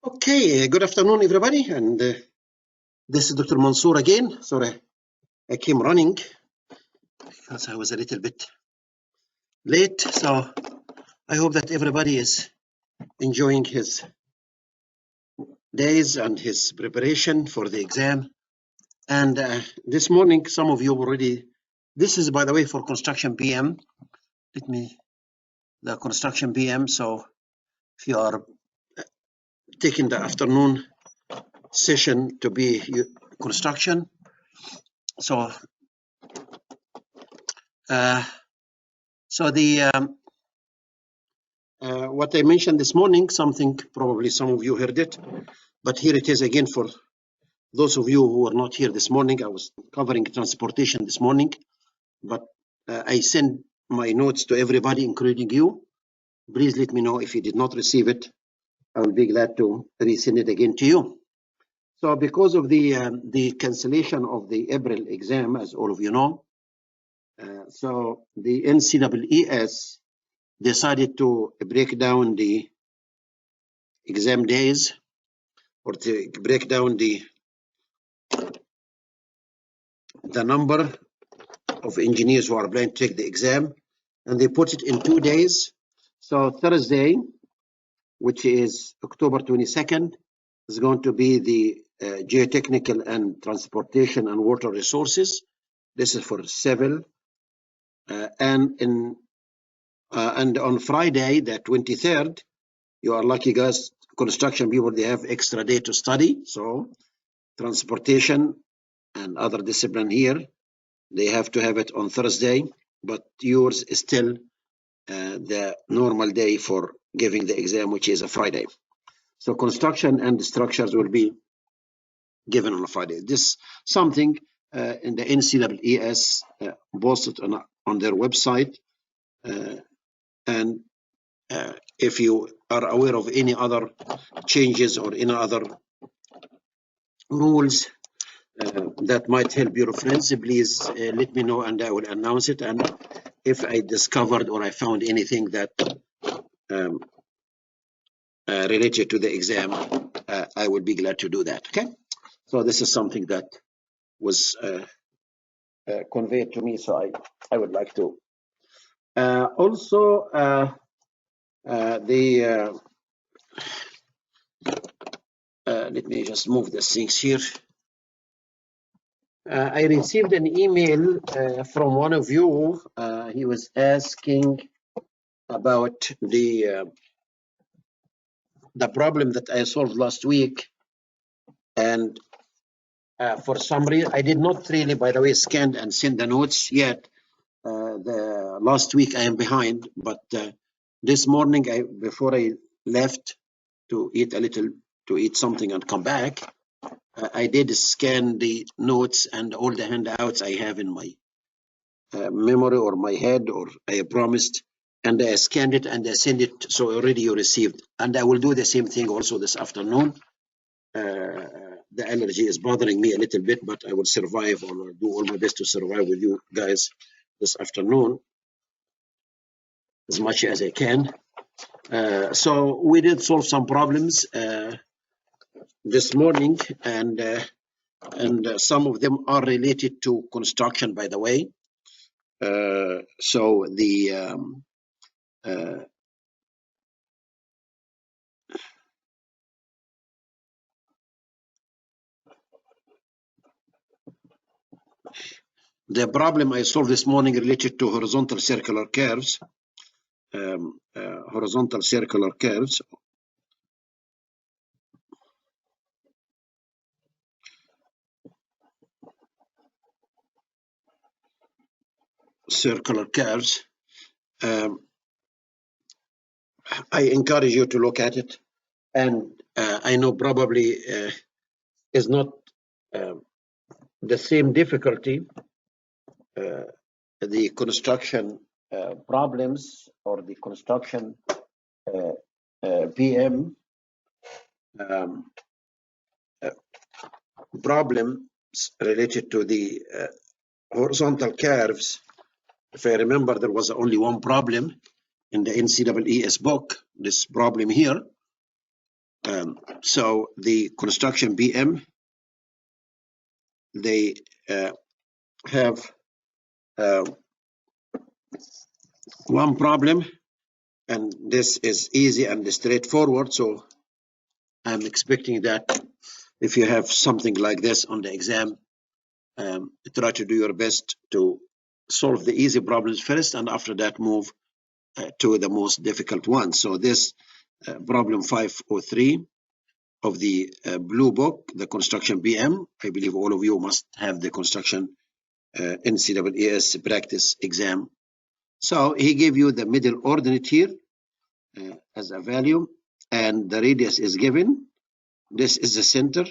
Okay, good afternoon, everybody. And this is Dr. Mansour again. Sorry, I came running because I was a little bit late. So I hope that everybody is enjoying his days and his preparation for the exam. And this morning, some of you already, this is, by the way, for construction PM. The construction PM. So if you are taking the afternoon session to be construction, so what I mentioned this morning, something probably some of you heard it, but here it is again for those of you who were not here this morning. I was covering transportation this morning, but I sent my notes to everybody, including you. Please let me know if you did not receive it. I will be glad to resend it again to you. So because of the cancellation of the April exam, as all of you know, so the NCEES decided to break down the exam days, or to break down the number of engineers who are planning to take the exam, and they put it in 2 days. So Thursday, which is October 22nd, is going to be the geotechnical and transportation and water resources. This is for civil, and on Friday, the 23rd, you are lucky guys, construction people, they have extra day to study. So transportation and other discipline here, they have to have it on Thursday, but yours is still the normal day for giving the exam, which is a Friday. So construction and structures will be given on a Friday. This something in the NCEES posted on their website. And if you are aware of any other changes or any other rules that might help your friends, please let me know and I will announce it. And if I discovered or I found anything that related to the exam, I would be glad to do that. Okay, so this is something that was conveyed to me, so I would like to also let me just move the things here. I received an email from one of you. He was asking about the problem that I solved last week, and for some reason I did not really, by the way, scan and send the notes yet. The last week I am behind, but this morning, before I left to eat something and come back, I did scan the notes and all the handouts I have in my memory or my head, or I promised, and I scanned it and I sent it. So already you received, and I will do the same thing also this afternoon. The allergy is bothering me a little bit, but I will survive, or do all my best to survive with you guys this afternoon as much as I can. So we did solve some problems this morning, and some of them are related to construction, by the way. So the problem I solved this morning related to horizontal circular curves. Horizontal circular curves. Circular curves. I encourage you to look at it, and I know probably is not the same difficulty, the construction problems or the construction PM problems related to the horizontal curves. If I remember, there was only one problem in the NCEES book, this problem here. So the construction BM, they have one problem, and this is easy and straightforward. So I'm expecting that if you have something like this on the exam, try to do your best to solve the easy problems first, and after that move to the most difficult ones. So this problem 503 of the blue book, the construction BM, I believe all of you must have the construction NCAAS practice exam. So he gave you the middle ordinate here as a value, and the radius is given. This is the center,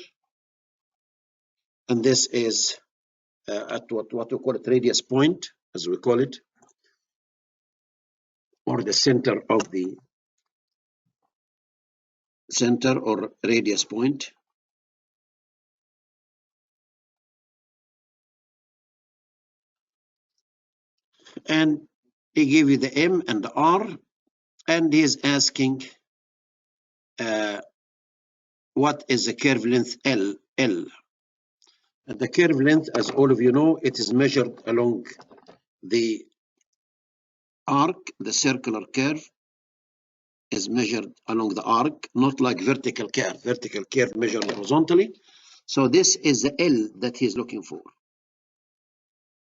and this is at what we call it radius point, as we call it, or the center of the center or radius point. And he gave you the M and the R, and he's asking what is the curve length L? And the curve length, as all of you know, it is measured along the arc. The circular curve is measured along the arc, not like vertical curve. Vertical curve measured horizontally. So this is the L that he's looking for.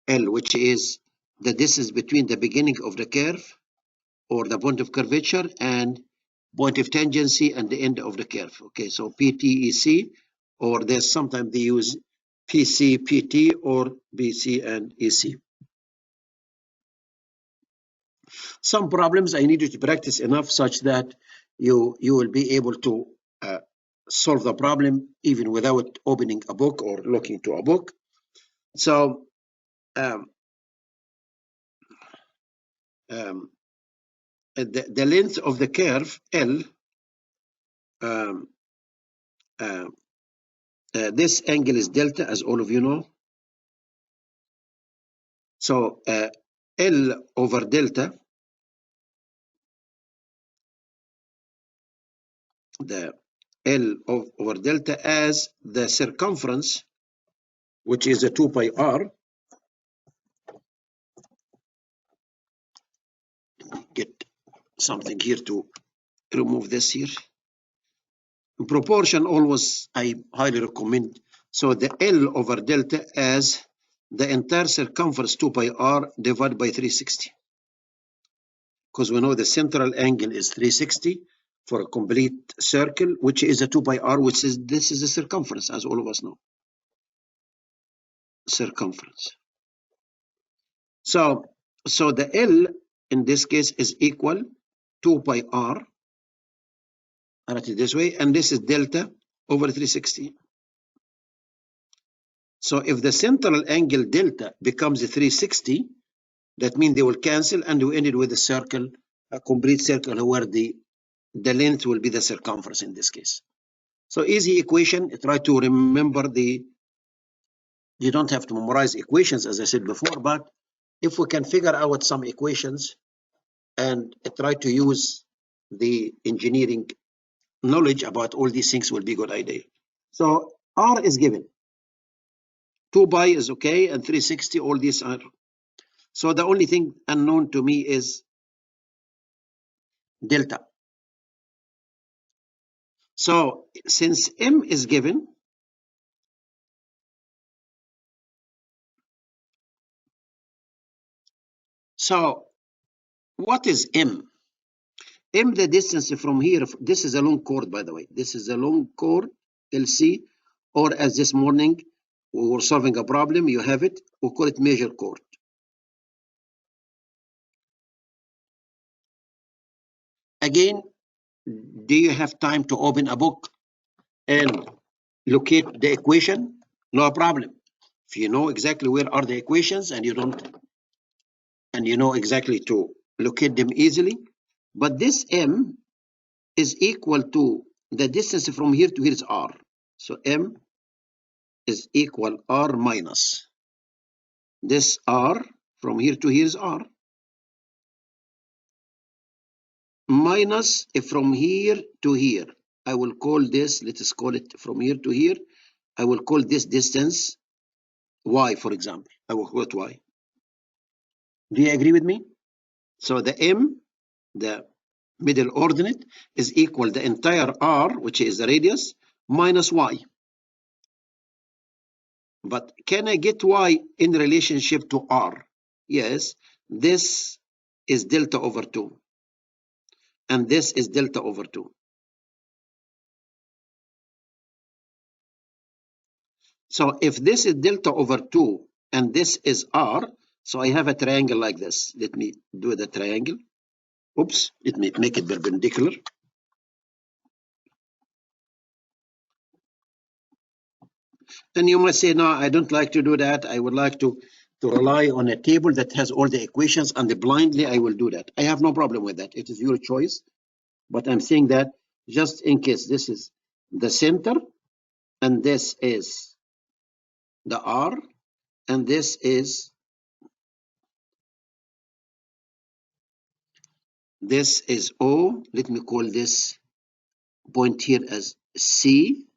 L, which is the distance between the beginning of the curve or the point of curvature and point of tangency and the end of the curve. Okay, so PTEC, or there's sometimes they use PC, PT, or BC and EC. Some problems I need you to practice enough such that you will be able to solve the problem even without opening a book or looking to a book. So the length of the curve L, this angle is delta, as all of you know. So L over delta, the L over delta as the circumference, which is a 2 pi r. Get something here to remove this here. In proportion, always I highly recommend. So the L over delta as the entire circumference 2 pi r divided by 360. Because we know the central angle is 360 for a complete circle, which is a 2 pi r, which is this is the circumference, as all of us know. Circumference. So the L in this case is equal 2 pi r. I write it this way, and this is delta over 360. So if the central angle delta becomes 360, that means they will cancel, and we ended with a circle, a complete circle, where the length will be the circumference in this case. So easy equation. Try to remember you don't have to memorize equations, as I said before, but if we can figure out some equations and try to use the engineering knowledge about all these things, will be a good idea. So R is given. 2 pi is okay, and 360, all these are. So the only thing unknown to me is delta. So since M is given, so what is M? M, the distance from here, this is a long chord, by the way. This is a long chord, LC, or as this morning, we were solving a problem, you have it, we call it measure chord. Again, do you have time to open a book and locate the equation? No problem. If you know exactly where are the equations and you know exactly to locate them easily, but this M is equal to the distance from here to here is R. So M is equal R minus this R from here to here is R minus from here to here. I will call this, let us call it from here to here. I will call this distance y, for example. I will call it y. Do you agree with me? So the m, the middle ordinate, is equal the entire r, which is the radius, minus y. But can I get y in relationship to r? Yes, this is delta over 2. And this is delta over 2. So if this is delta over 2 and this is r, so I have a triangle like this. Let me do the triangle. Oops, let me make it perpendicular. And you might say, no, I don't like to do that. I would like to rely on a table that has all the equations, and blindly I will do that. I have no problem with that. It is your choice. But I'm saying that just in case this is the center, and this is the R, and this is O. Let me call this point here as C.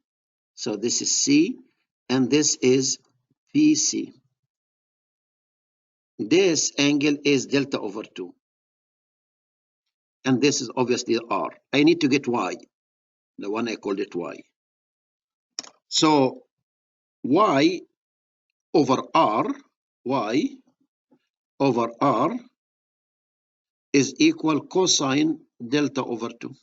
So this is C, and this is PC. This angle is delta over 2. And this is obviously R. I need to get Y, the one I called it Y. So Y over R is equal cosine delta over 2.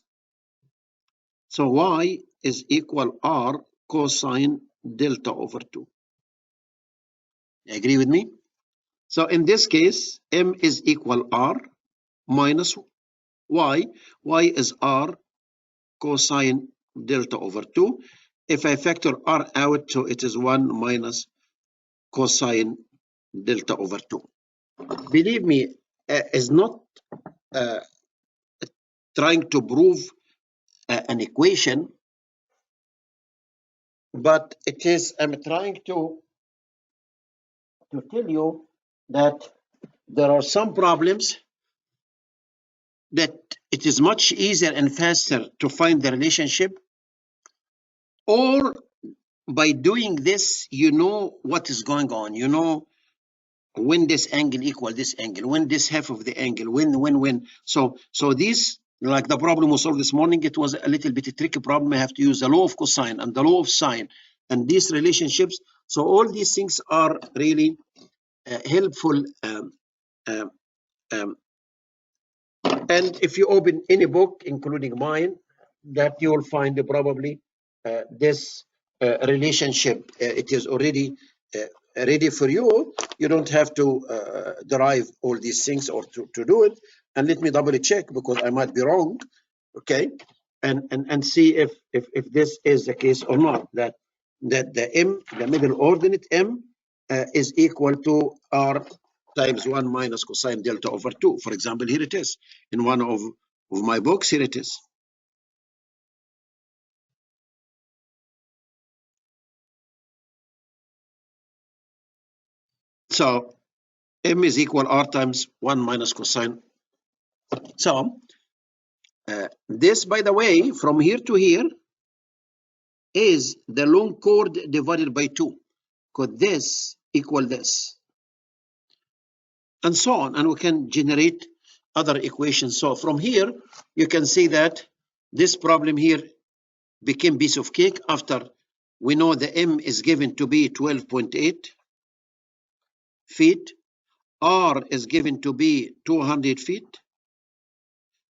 So Y is equal R cosine delta over 2. Agree with me? So in this case, M is equal R minus Y. Y is R cosine delta over 2. If I factor R out, so it is 1 minus cosine delta over 2. Believe me, is not trying to prove an equation, but it is, I'm trying to tell you that there are some problems that it is much easier and faster to find the relationship, or by doing this, you know what is going on. You know when this angle equal this angle, when this half of the angle, when. So this, like the problem we solved this morning, it was a little bit a tricky problem. I have to use the law of cosine and the law of sine and these relationships. So all these things are really helpful. And if you open any book, including mine, that you will find probably this relationship. It is already ready for you. You don't have to derive all these things or to do it. And let me double check, because I might be wrong. Okay, and see if this is the case or not. That the m, the middle ordinate m, is equal to r times 1 minus cosine delta over 2. For example, here it is in one of my books. Here it is. So m is equal r times 1 minus cosine. So this, by the way, from here to here is the long chord divided by 2. Because this equal this, and so on, and we can generate other equations. So from here, you can see that this problem here became piece of cake after we know the m is given to be 12.8 feet, r is given to be 200 feet.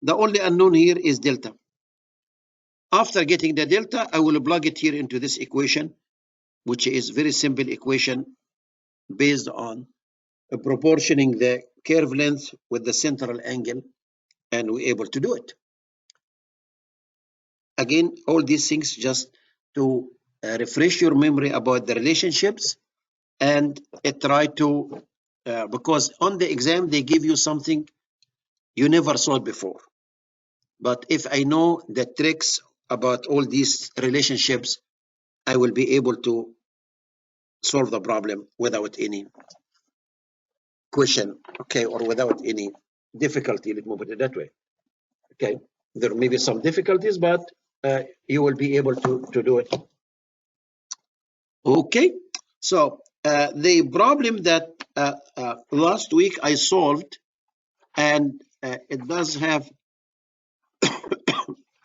The only unknown here is delta. After getting the delta, I will plug it here into this equation, which is very simple equation based on proportioning the curve length with the central angle, and we're able to do it. Again, all these things just to refresh your memory about the relationships, and try to, because on the exam, they give you something you never saw before. But if I know the tricks about all these relationships, I will be able to solve the problem without any question, okay, or without any difficulty. Let me put it that way. Okay, there may be some difficulties, but you will be able to do it. Okay, so the problem that last week I solved, and it does have,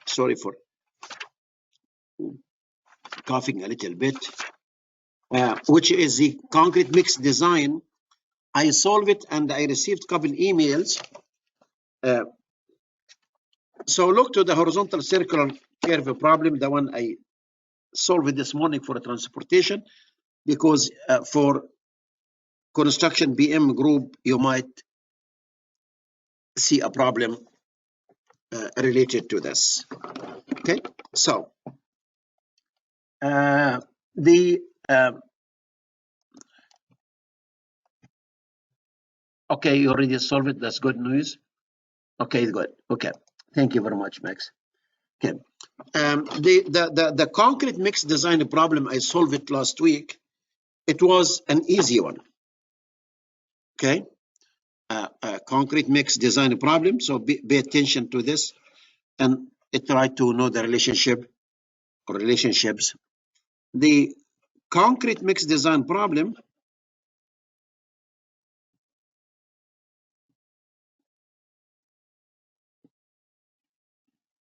sorry for coughing a little bit, which is the concrete mix design. I solved it and I received a couple emails. So look to the horizontal circular curve problem, the one I solved this morning for transportation, because for construction BM group, you might see a problem related to this. Okay, so okay, you already solved it. That's good news. Okay, good. Okay, thank you very much, Max. Okay, the concrete mix design problem, I solved it last week. It was an easy one. Okay, concrete mix design problem. So pay attention to this and try to know the relationship or relationships. The concrete mix design problem,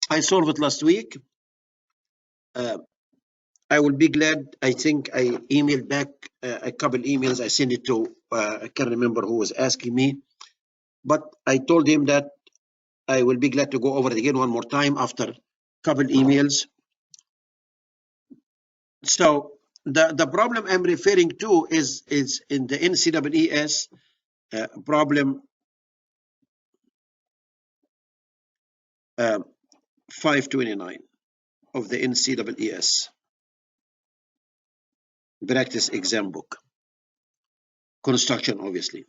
I solved it last week. I will be glad. I think I emailed back a couple emails. I sent it to, I can't remember who was asking me, but I told him that I will be glad to go over it again one more time after a couple emails. So the problem I'm referring to is in the NCEES problem 529 of the NCEES practice exam book, construction obviously.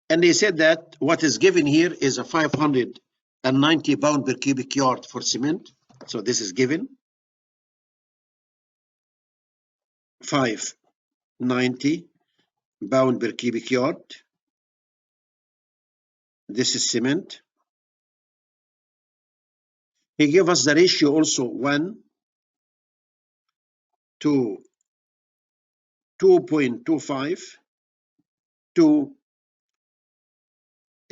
And they said that what is given here is a 590 pound per cubic yard for cement. So this is given. 590 pound per cubic yard. This is cement. He gave us the ratio also 1 to 2.25 to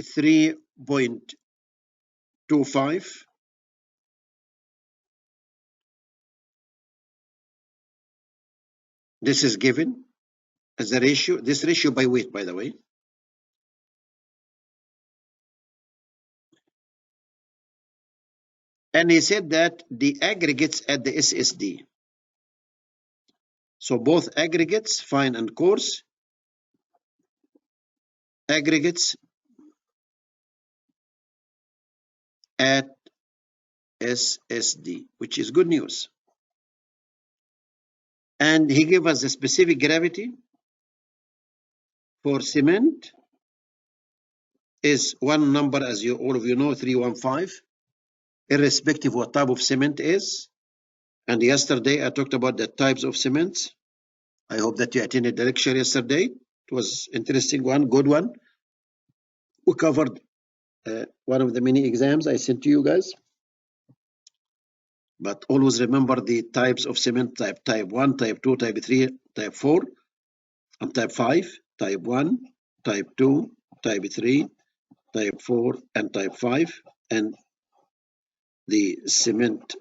3.25. This is given as a ratio. This ratio by weight, by the way. And he said that the aggregates at the SSD. So both aggregates, fine and coarse, aggregates at SSD, which is good news. And he gave us a specific gravity for cement is one number, as you all of you know, 315, irrespective what type of cement is. And yesterday I talked about the types of cements. I hope that you attended the lecture yesterday. It was interesting one, good one. We covered one of the many exams I sent to you guys. But always remember the types of cement: type 1, type 2, type 3, type 4, and type 5, type 1, type 2, type 3, type 4, and type 5, and the cement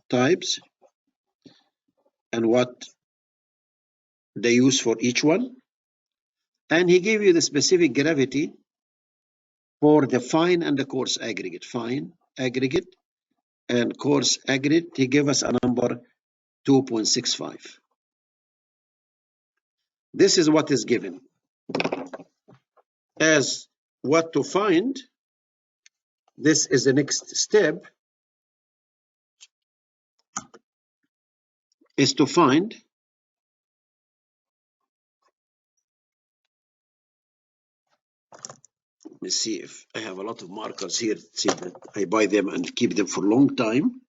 types and what they use for each one. And he gave you the specific gravity for the fine and the coarse aggregate. Fine aggregate and coarse aggregate, he gave us a number 2.65. This is what is given. As what to find, this is the next step, is to find let me see if I have a lot of markers here. See that I buy them and keep them for a long time.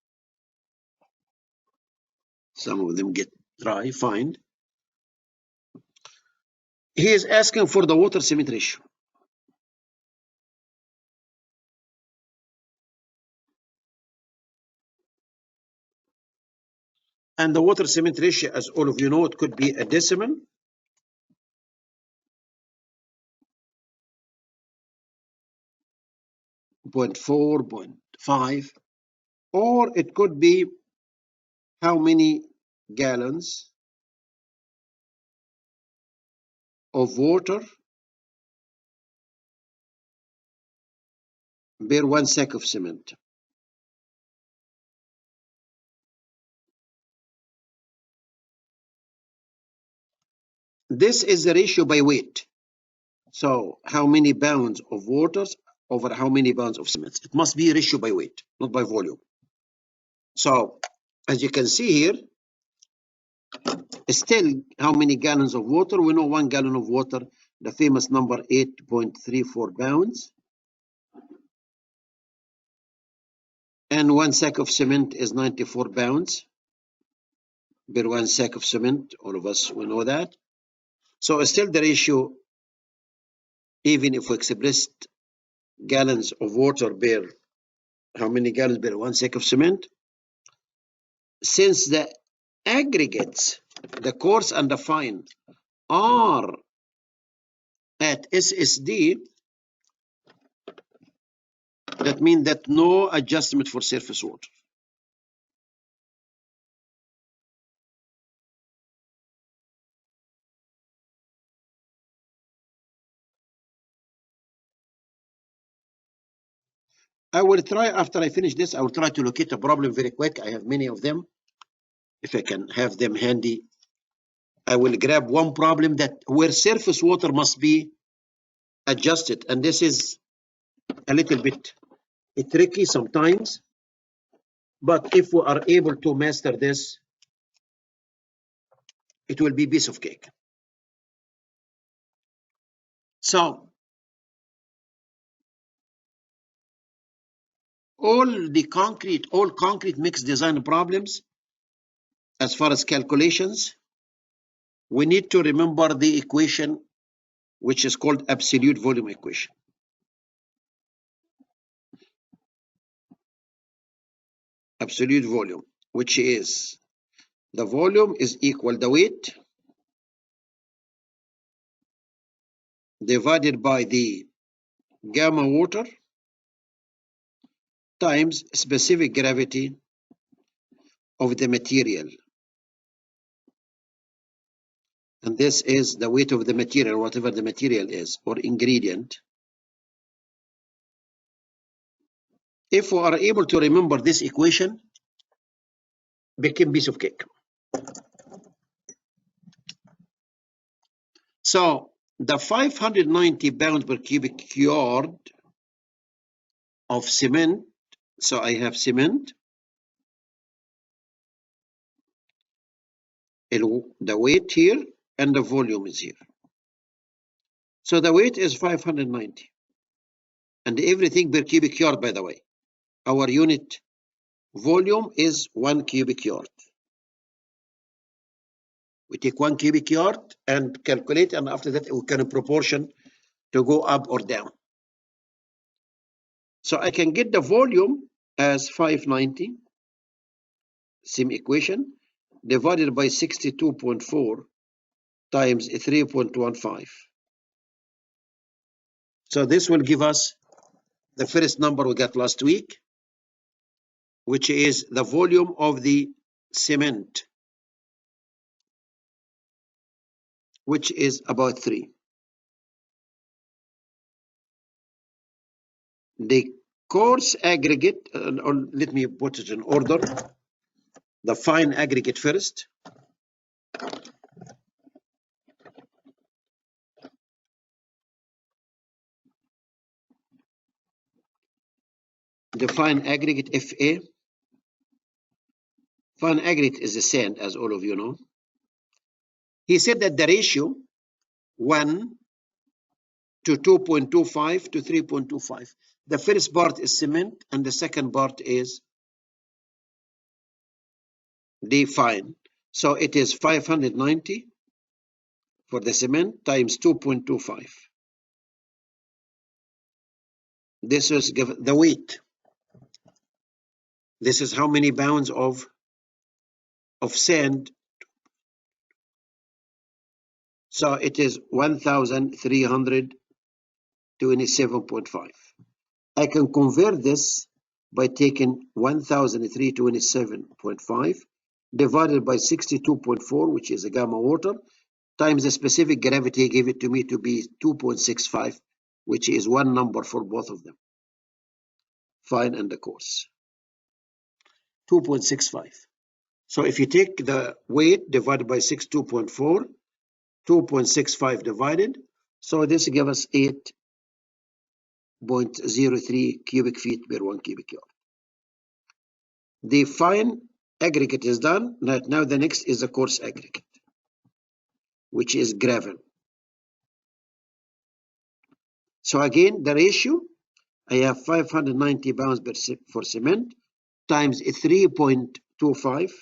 Some of them get dry. Find. He is asking for the water cement ratio. And the water cement ratio, as all of you know, it could be a decimal, .4, 0.5, or it could be how many gallons of water per 1 sack of cement. This is the ratio by weight. So how many pounds of water over how many pounds of cement? It must be a ratio by weight, not by volume. So as you can see here, still how many gallons of water? We know 1 gallon of water, the famous number 8.34 pounds. And 1 sack of cement is 94 pounds per 1 sack of cement. All of us, we know that. So still the ratio, even if we expressed gallons of water per how many gallons per 1 sack of cement, since the aggregates, the coarse and the fine, are at SSD, that means that no adjustment for surface water. I will try, after I finish this, I will try to locate a problem very quick. I have many of them. If I can have them handy, I will grab one problem that where surface water must be adjusted. And this is a little bit tricky sometimes, but if we are able to master this, it will be a piece of cake. So all concrete mix design problems, as far as calculations, we need to remember the equation which is called absolute volume equation. Absolute volume, which is the volume is equal the weight divided by the gamma water times specific gravity of the material. And this is the weight of the material, whatever the material is, or ingredient. If we are able to remember this equation, became piece of cake. So the 590 pounds per cubic yard of cement, so I have cement, the weight here, and the volume is here. So the weight is 590. And everything per cubic yard, by the way. Our unit volume is 1 cubic yard. We take 1 cubic yard and calculate, and after that, we can proportion to go up or down. So I can get the volume as 590, same equation, divided by 62.4 times 3.15. So this will give us the first number we got last week, which is the volume of the cement, which is about 3. The coarse aggregate, or let me put it in order. The fine aggregate first. The fine aggregate Fa. Fine aggregate is the sand, as all of you know. He said that the ratio 1 to 2.25 to 3.25. The first part is cement, and the second part is the fine. So it is 590 for the cement times 2.25. This is the weight. This is how many pounds of of sand. So it is 1,327.5. I can convert this by taking 1,327.5 divided by 62.4, which is a gamma water, times the specific gravity gave it to me to be 2.65, which is one number for both of them. Fine and the coarse. 2.65. So if you take the weight divided by 62.4, 2.65 divided, so this gives us 8.03 cubic feet per 1 cubic yard. The fine aggregate is done. Now the next is the coarse aggregate, which is gravel. So again, the ratio, I have 590 pounds for cement times 3.25.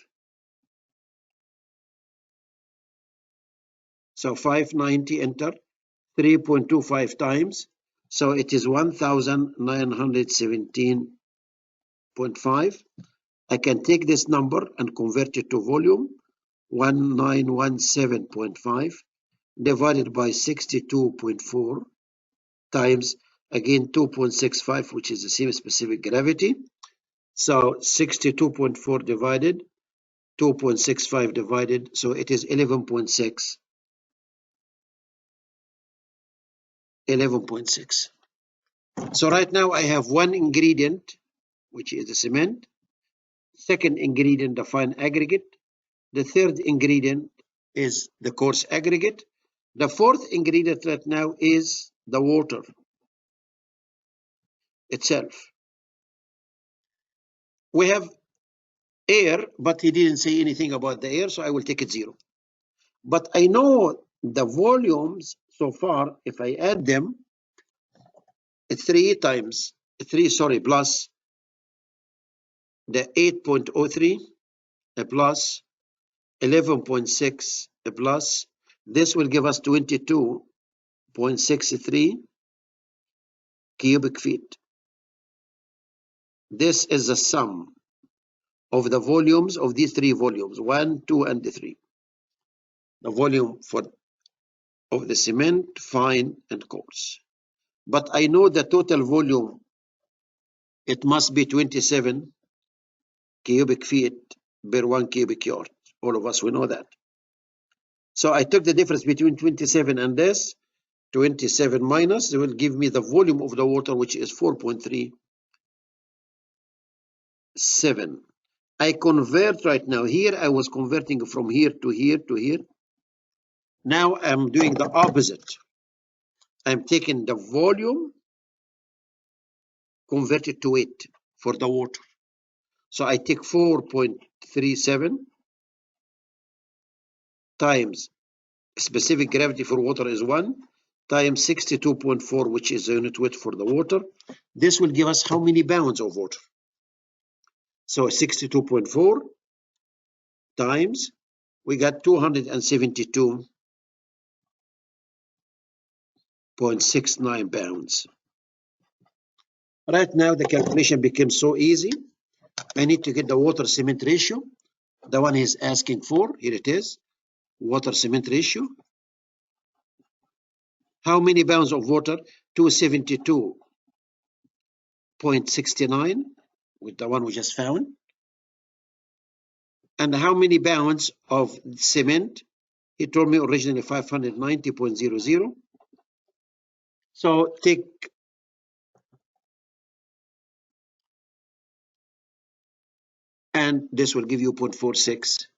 So 590 enter 3.25 times. So it is 1,917.5. I can take this number and convert it to volume, 1917.5 divided by 62.4 times, again, 2.65, which is the same specific gravity. So 62.4 divided, 2.65 divided, so it is 11.6. 11.6. So right now I have one ingredient, which is the cement. Second ingredient, the fine aggregate. The third ingredient is the coarse aggregate. The fourth ingredient right now is the water itself. We have air, but he didn't say anything about the air, so I will take it 0. But I know the volumes so far, if I add them, 3 times 3, plus the 8.03 plus 11.6 plus, this will give us 22.63 cubic feet. This is the sum of the volumes of these 3 volumes, 1, 2, and 3. The volume of the cement, fine, and coarse. But I know the total volume, it must be 27 cubic feet per 1 cubic yard. All of us, we know that. So I took the difference between 27 and this, 27 minus, it will give me the volume of the water, which is 4.37. I convert right now. Here I was converting from here to here to here. Now I'm doing the opposite. I'm taking the volume, converted to weight for the water. So I take 4.37 times specific gravity for water is 1 times 62.4, which is the unit weight for the water. This will give us how many pounds of water? So 62.4 times, we got 272.69 pounds. Right now, the calculation becomes so easy. I need to get the water cement ratio, the one he's asking for. Here it is, water cement ratio. How many pounds of water? 272.69 with the one we just found. And how many pounds of cement? He told me originally 590.00. So take and this will give you 0.46.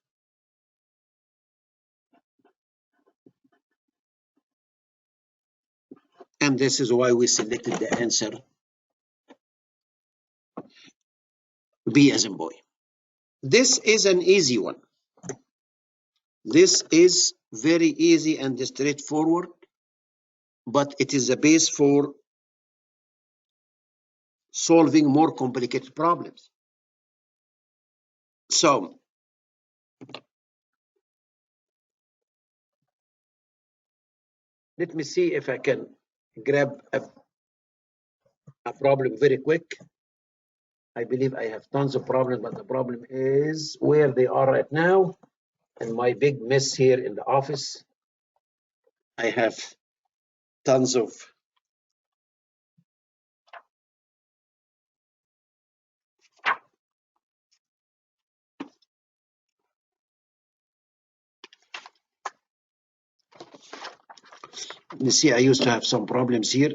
And this is why we selected the answer B as in boy. This is an easy one. This is very easy and straightforward, but it is a base for solving more complicated problems. So let me see if I can grab a problem very quick. I believe I have tons of problems, but the problem is where they are right now. And my big mess here in the office, I have tons of you see, I used to have some problems here.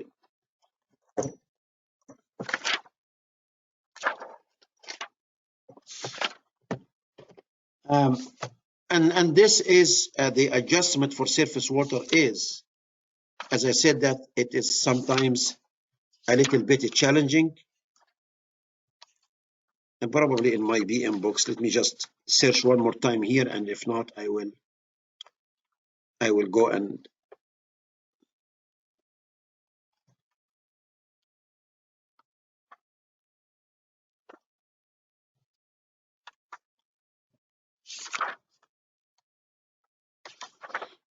And this is the adjustment for surface water is, as I said, that it is sometimes a little bit challenging. And probably in my BM books, let me just search one more time here, and if not, I will go and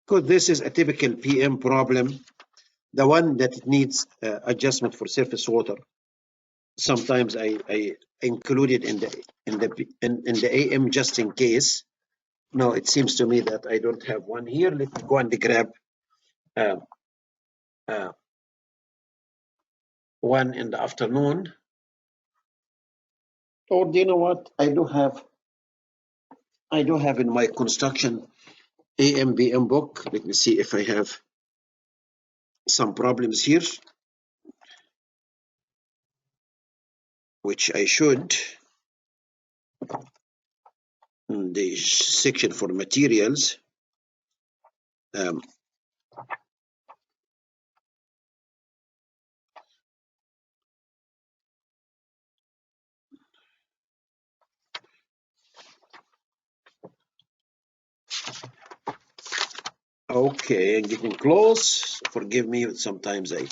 because this is a typical PM problem, the one that needs adjustment for surface water. Sometimes I include it in the AM just in case. No, it seems to me that I don't have one here. Let me go and grab uh, uh, one in the afternoon. Or do you know what? I do have in my construction AM BM book. Let me see if I have some problems here, which I should. In the section for materials. Okay, getting close. Forgive me, sometimes I.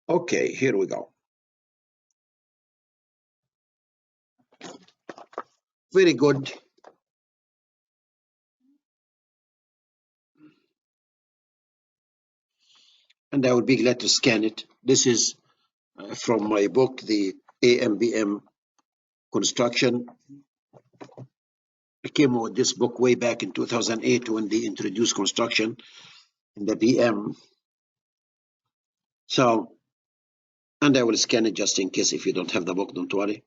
Okay, here we go. Very good. And I would be glad to scan it. This is from my book, the AMBM Construction. I came with this book way back in 2008 when they introduced construction in the BM. So, and I will scan it just in case if you don't have the book, don't worry.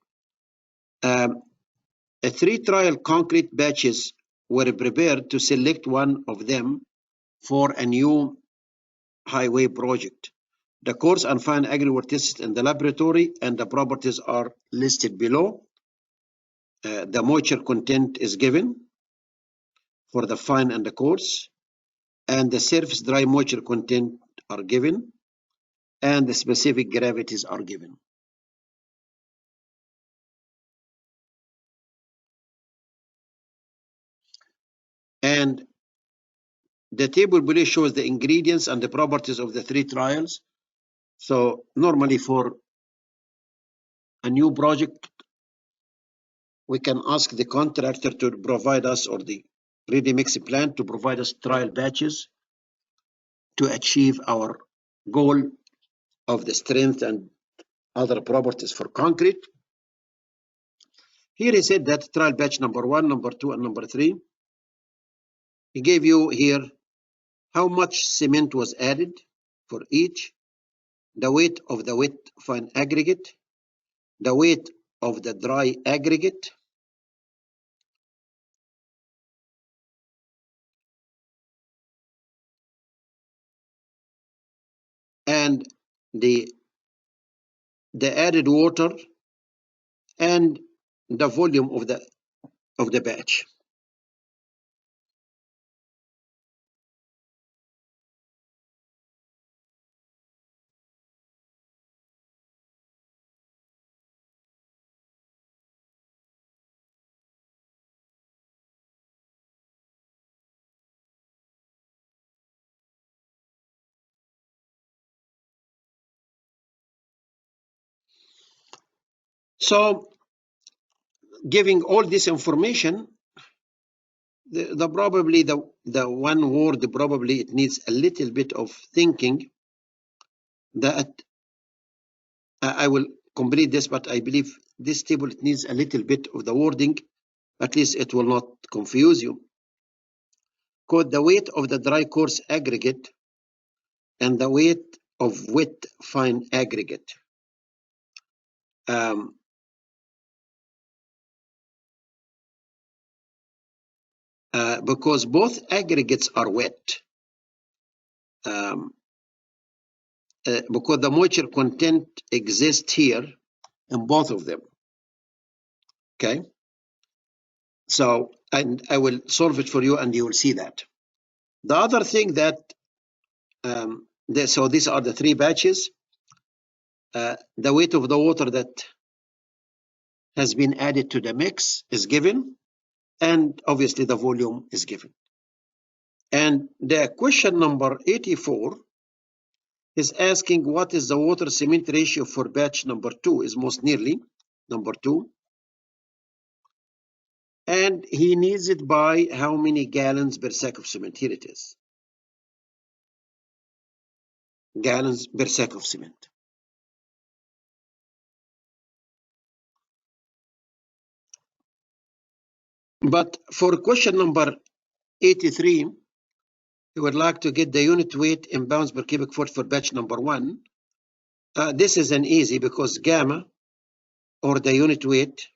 3 trial concrete batches were prepared to select one of them for a new highway project. The coarse and fine aggregate were tested in the laboratory, and the properties are listed below. The moisture content is given for the fine and the coarse, and the surface dry moisture content are given, and the specific gravities are given. And the table below shows the ingredients and the properties of the 3 trials. So normally for a new project, we can ask the contractor to provide us, or the ready-mix plant to provide us trial batches to achieve our goal of the strength and other properties for concrete. Here he said that trial batch number 1, number 2, and number 3. He gave you here how much cement was added for each, the weight of the wet fine aggregate, the weight of the dry aggregate, and the added water, and the volume of the batch. So, giving all this information, The probably the one word probably it needs a little bit of thinking. That I will complete this, but I believe this table it needs a little bit of the wording. At least it will not confuse you. Quote the weight of the dry coarse aggregate and the weight of wet fine aggregate. Because both aggregates are wet. Because the moisture content exists here in both of them. Okay. So, and I will solve it for you and you will see that. The other thing that, so these are the three batches. The weight of the water that has been added to the mix is given, and obviously the volume is given. And the question number 84 is asking what is the water cement ratio for batch number 2, is most nearly number 2. And he needs it by how many gallons per sack of cement? Here it is. Gallons per sack of cement. But for question number 83, we would like to get the unit weight in pounds per cubic foot for batch number 1. This is an easy because gamma, or the unit weight,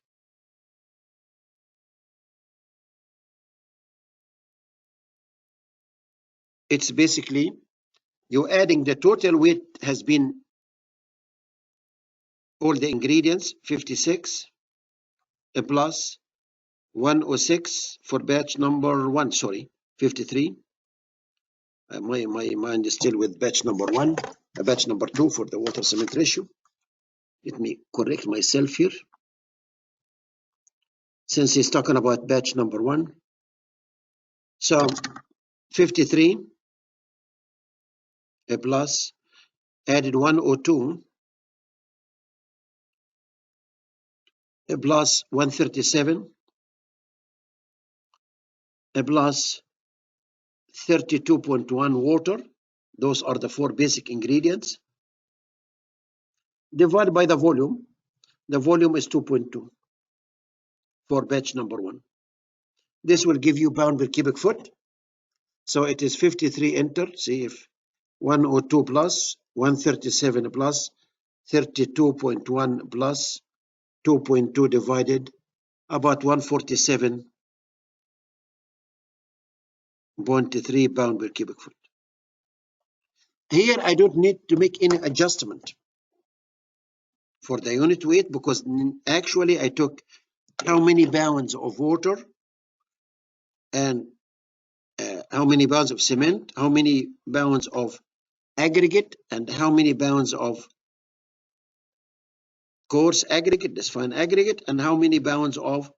it's basically you're adding the total weight has been all the ingredients 56 plus 106 for batch number 1, sorry, 53. My mind is still with batch number 1, batch number 2 for the water cement ratio. Let me correct myself here. Since he's talking about batch number 1. So 53 plus added 102 plus 137 plus 32.1 water. Those are the 4 basic ingredients. Divided by the volume. The volume is 2.2 for batch number 1. This will give you pound per cubic foot. So it is 53 enter. See if 102 plus 137 plus 32.1 plus 2.2 divided about 147.3 pound per cubic foot. Here I don't need to make any adjustment for the unit weight because actually I took how many pounds of water and how many pounds of cement, how many pounds of aggregate, and how many pounds of coarse aggregate, this fine aggregate, and how many pounds of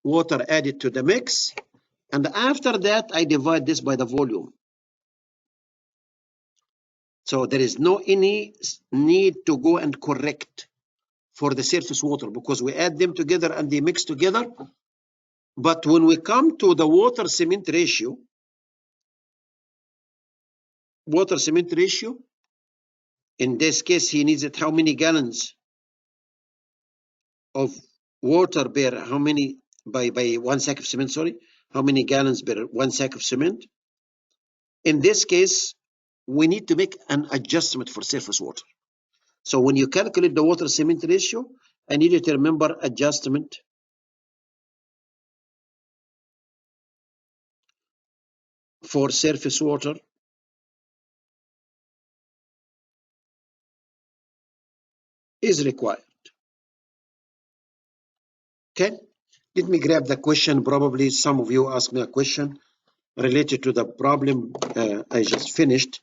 water added to the mix. And after that, I divide this by the volume. So there is no any need to go and correct for the surface water because we add them together and they mix together. But when we come to the water cement ratio, in this case, he needs it how many gallons of water per how many by 1 sack of cement, sorry, how many gallons per 1 sack of cement. In this case, we need to make an adjustment for surface water. So when you calculate the water cement ratio, I need you to remember adjustment for surface water is required. Okay, let me grab the question. Probably some of you asked me a question related to the problem I just finished.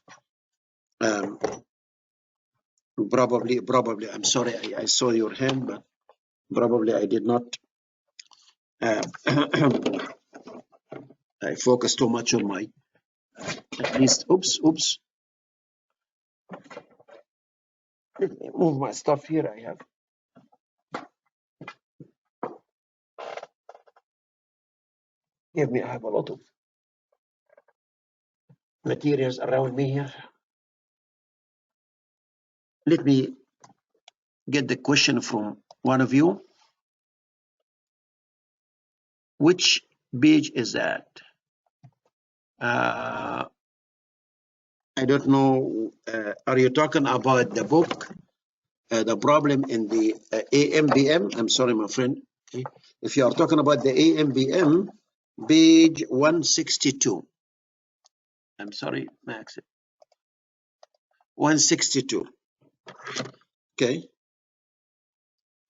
Probably, I'm sorry, I saw your hand, but probably I did not. I focused too much on my, at least, oops. Let me move my stuff here. I have. Give me, I have a lot of materials around me here. Let me get the question from one of you. Which page is that? I don't know. Are you talking about the book, the problem in the AMBM? I'm sorry, my friend. Okay. If you are talking about the AMBM, page 162. I'm sorry, Max. 162. Okay.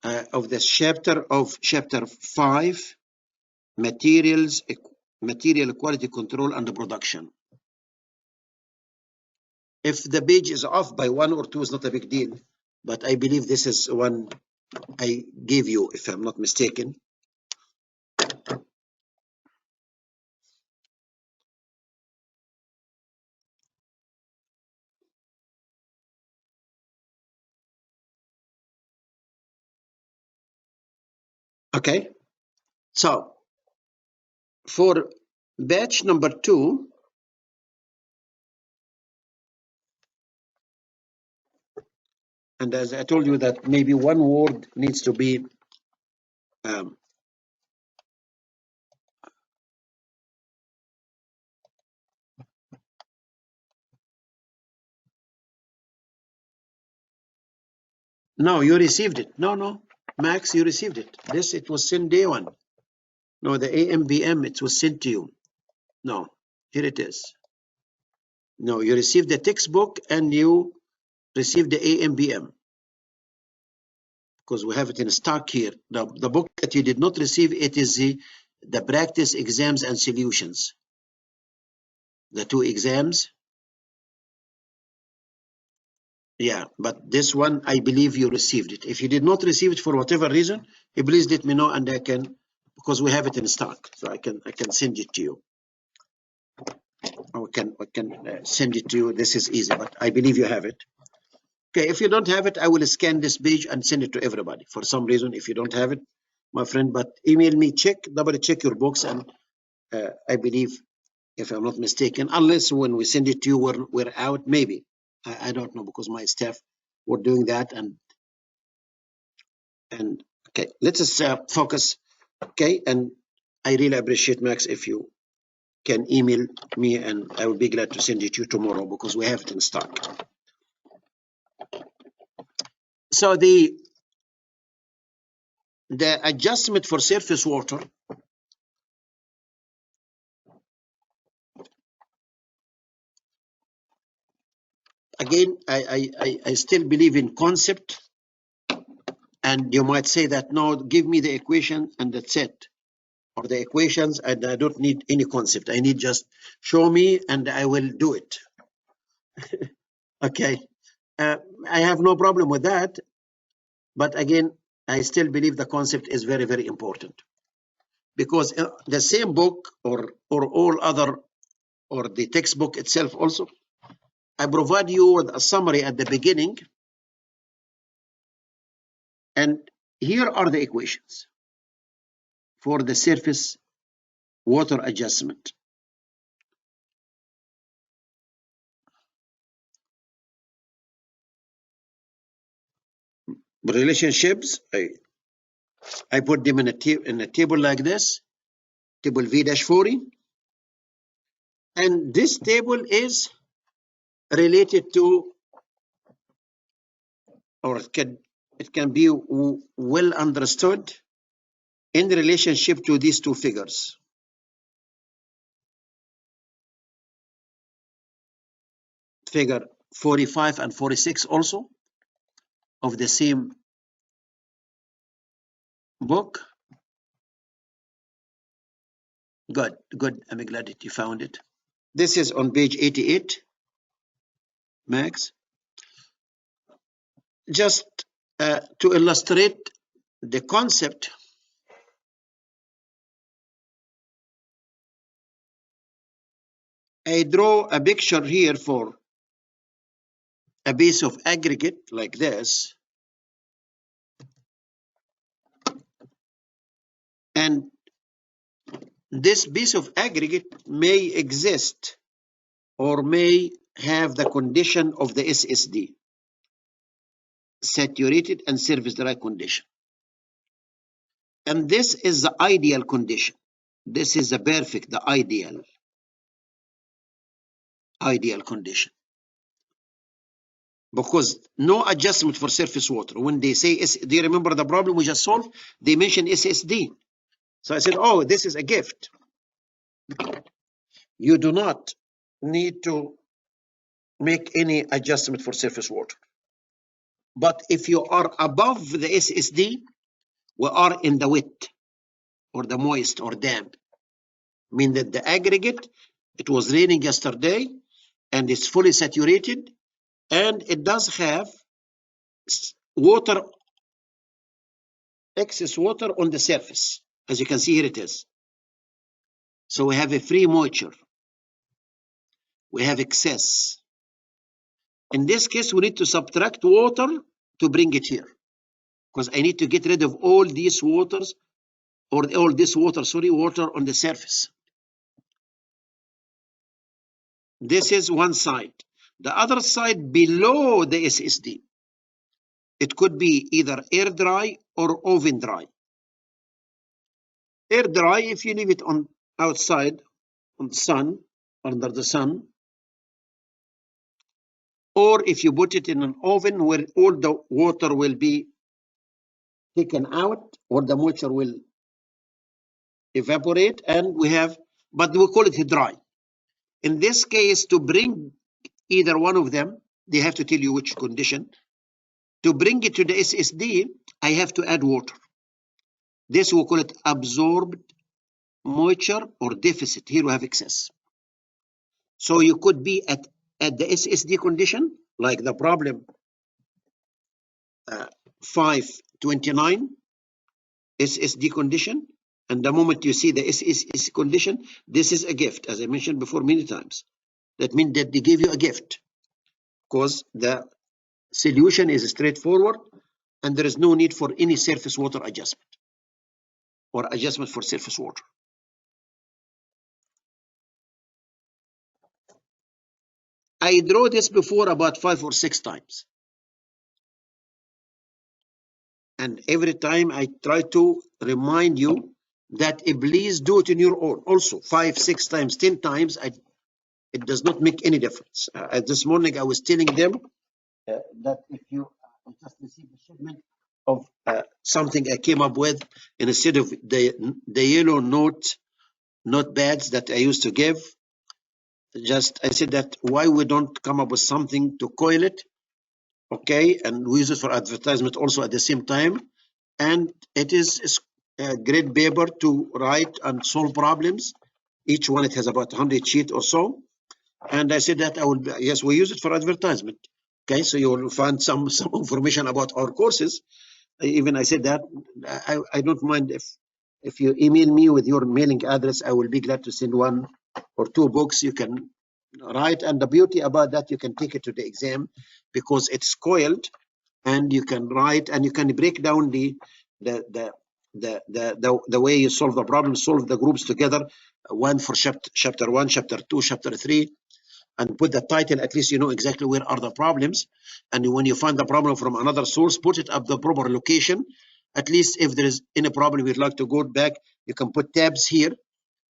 Of the chapter 5, material quality control and production. If the page is off by 1 or 2, it's not a big deal, but I believe this is one I gave you, if I'm not mistaken. Okay, so for batch number 2, and as I told you that maybe one word needs to be no, you received it. No, Max, you received it. This, it was sent day 1. No, the AMBM, it was sent to you. No, here it is. No, you received the textbook and you received the AMBM because we have it in stock here. The book that you did not receive, it is the practice exams and solutions. The 2 exams. Yeah, but this one, I believe you received it. If you did not receive it for whatever reason, please let me know and I can, because we have it in stock, so I can send it to you. I can send it to you. This is easy, but I believe you have it. Okay, if you don't have it, I will scan this page and send it to everybody. For some reason, if you don't have it, my friend, but email me, double check your books, and I believe, if I'm not mistaken, unless when we send it to you, we're out, maybe. I don't know, because my staff were doing that, and okay, let's just focus. Okay, and I really appreciate, Max, if you can email me, and I will be glad to send it to you tomorrow because we have it in stock. So the adjustment for surface water, again, I still believe in concept, and you might say that, no, give me the equation and that's it, or the equations, and I don't need any concept. I need just show me and I will do it. Okay, I have no problem with that, but again, I still believe the concept is very, very important, because the same book or all other, or the textbook itself also, I provide you with a summary at the beginning, and here are the equations for the surface water adjustment. Relationships, I put them in a table like this, table V-40, and this table is related to, or it can be well understood in relationship to these 2 figures. Figure 45 and 46 also of the same book. Good. I'm glad that you found it. This is on page 88, Max. Just to illustrate the concept, I draw a picture here for a piece of aggregate like this, and this piece of aggregate may exist or may have the condition of the SSD, saturated and service dry condition. And this is the ideal condition. This is the perfect, the ideal condition. Because no adjustment for surface water. When they say, do you remember the problem we just solved? They mentioned SSD. So I said, oh, this is a gift. You do not need to make any adjustment for surface water. But if you are above the SSD, we are in the wet or the moist or damp. Mean that the aggregate, it was raining yesterday and it's fully saturated and it does have water, excess water on the surface. As you can see here it is. So we have a free moisture. We have excess. In this case, we need to subtract water to bring it here. Because I need to get rid of all these waters, or all this water, water on the surface. This is one side. The other side below the SSD, it could be either air dry or oven dry. Air dry, if you leave it on outside, on the sun, under the sun, or if you put it in an oven where all the water will be taken out, or the moisture will evaporate, and we have, but we call it dry. In this case, to bring either one of them, they have to tell you which condition. To bring it to the SSD, I have to add water. This we call it absorbed moisture or deficit. Here we have excess. So you could be at the SSD condition, like the problem 529 SSD condition. And the moment you see the SSD condition, this is a gift, as I mentioned before many times. That means that they give you a gift because the solution is straightforward and there is no need for any surface water adjustment or adjustment for surface water. I drew this before about 5 or 6 times. And every time I try to remind you that please do it in your own. Also, 5, 6 times, 10 times, it does not make any difference. This morning I was telling them that if you just receive a shipment of something I came up with, and instead of the yellow notepads that I used to give, I said that why we don't come up with something to coil it, okay, and we use it for advertisement also at the same time. And it is a great paper to write and solve problems. Each one, it has about 100 sheets or so. And I said that yes, we use it for advertisement. Okay, so you will find some information about our courses. Even I said that I don't mind if you email me with your mailing address, I will be glad to send 1 or 2 books you can write. And the beauty about that, you can take it to the exam because it's coiled, and you can write and you can break down the way you solve the problem, solve the groups together, one for chapter 1, chapter 2, chapter 3, and put the title. At least you know exactly where are the problems. And when you find the problem from another source, put it at the proper location. At least if there is any problem you'd like to go back, you can put tabs here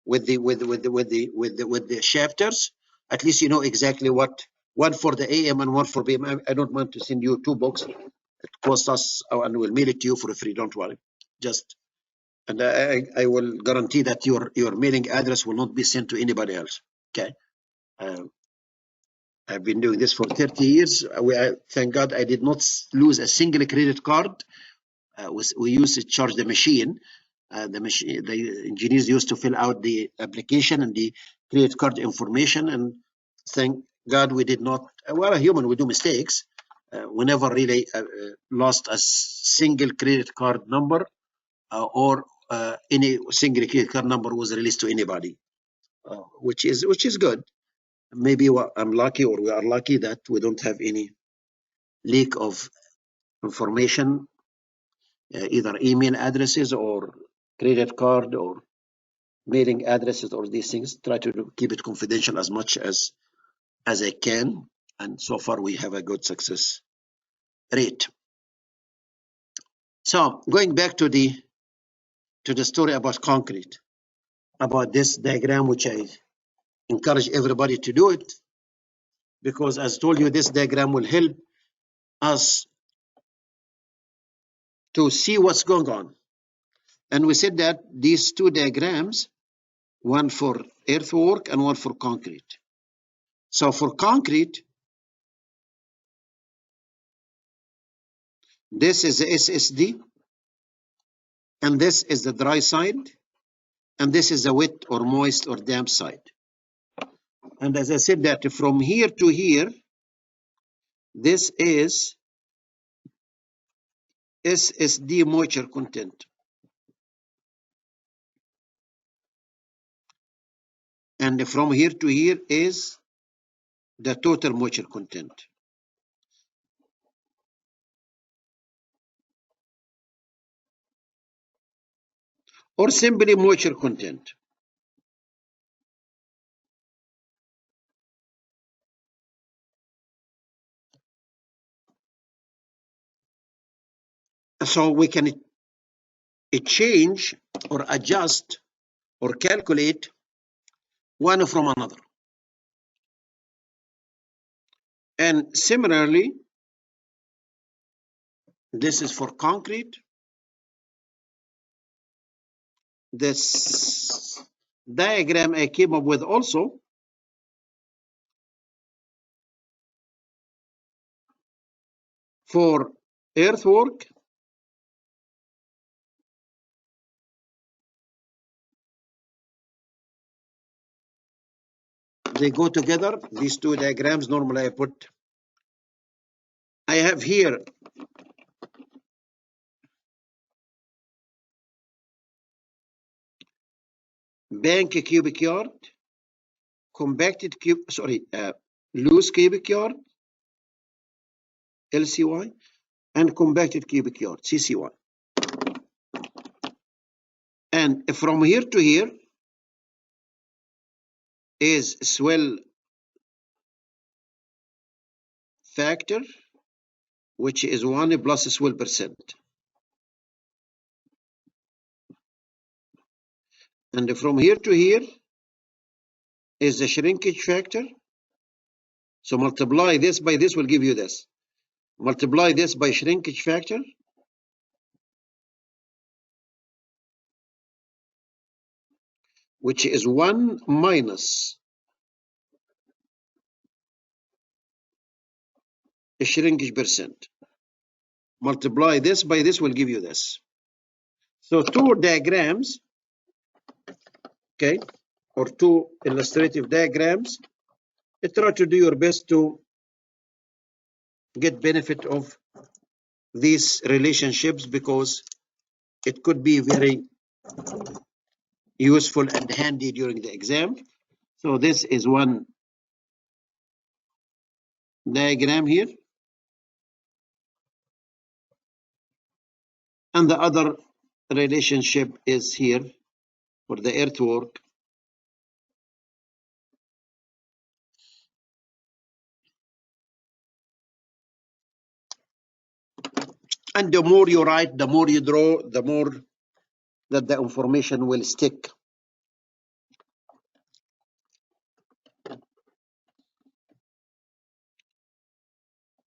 with the chapters. At least you know exactly what, one for the AM and one for PM. I don't want to send you 2 books. It costs us, and we'll mail it to you for free. Don't worry. Just, and I will guarantee that your mailing address will not be sent to anybody else. Okay. I've been doing this for 30 years. Thank God I did not lose a single credit card. We used to charge the machine. The engineers used to fill out the application and the credit card information, and thank God we did not. We're a human, we do mistakes. We never really lost a single credit card number, or any single credit card number was released to anybody, which is good. Maybe I'm lucky, or we are lucky, that we don't have any leak of information, either email addresses or credit card or mailing addresses or these things. Try to keep it confidential as much as I can, and so far we have a good success rate. So going back to the story about concrete, about this diagram, which I encourage everybody to do it, because as I told you, this diagram will help us to see what's going on. And we said that these two diagrams, one for earthwork and one for concrete. So for concrete, this is the SSD, and this is the dry side, and this is the wet or moist or damp side. And as I said that from here to here, this is SSD moisture content. And from here to here is the total moisture content. Or simply moisture content. So we can change or adjust or calculate one from another. And similarly, this is for concrete. This diagram I came up with also for earthwork. They go together, these two diagrams. Normally I have here bank cubic yard, compacted loose cubic yard, LCY, and compacted cubic yard, CCY. And from here to here is swell factor, which is 1 plus swell percent. And from here to here is the shrinkage factor. So multiply this by this will give you this. Multiply this by shrinkage factor. Which is 1 minus a shrinkage percent. Multiply this by this will give you this. So two diagrams, okay, or two illustrative diagrams. Try to do your best to get benefit of these relationships, because it could be very useful and handy during the exam. So this is one diagram here, and the other relationship is here for the earthwork. And the more you write, the more you draw, the more that the information will stick.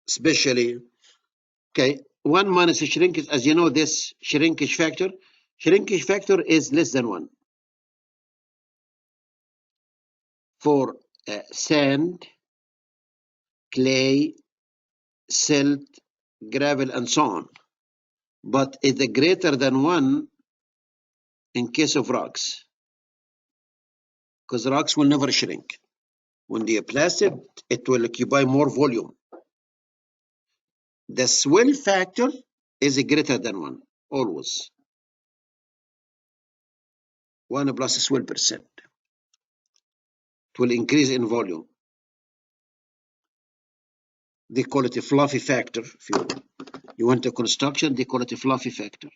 Especially, okay, 1 minus shrinkage, as you know, this shrinkage factor is less than 1 for sand, clay, silt, gravel, and so on. But it's greater than 1 in case of rocks, because rocks will never shrink. When they are plastic, it will occupy more volume. The swell factor is greater than 1, always. 1 plus swell percent. It will increase in volume. They call it a fluffy factor. If you want a construction, they call it a fluffy factor.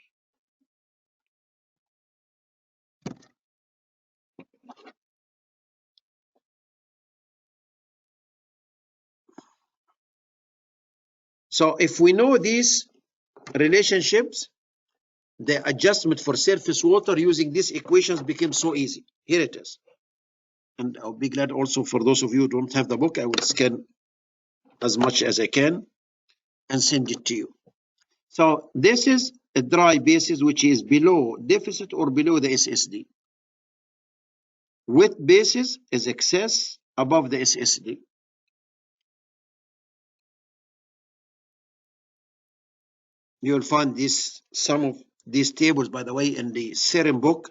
So if we know these relationships, the adjustment for surface water using these equations became so easy. Here it is. And I'll be glad also for those of you who don't have the book, I will scan as much as I can and send it to you. So this is a dry basis which is below deficit or below the SSD. Wet basis is excess above the SSD. You'll find some of these tables, by the way, in the Serum book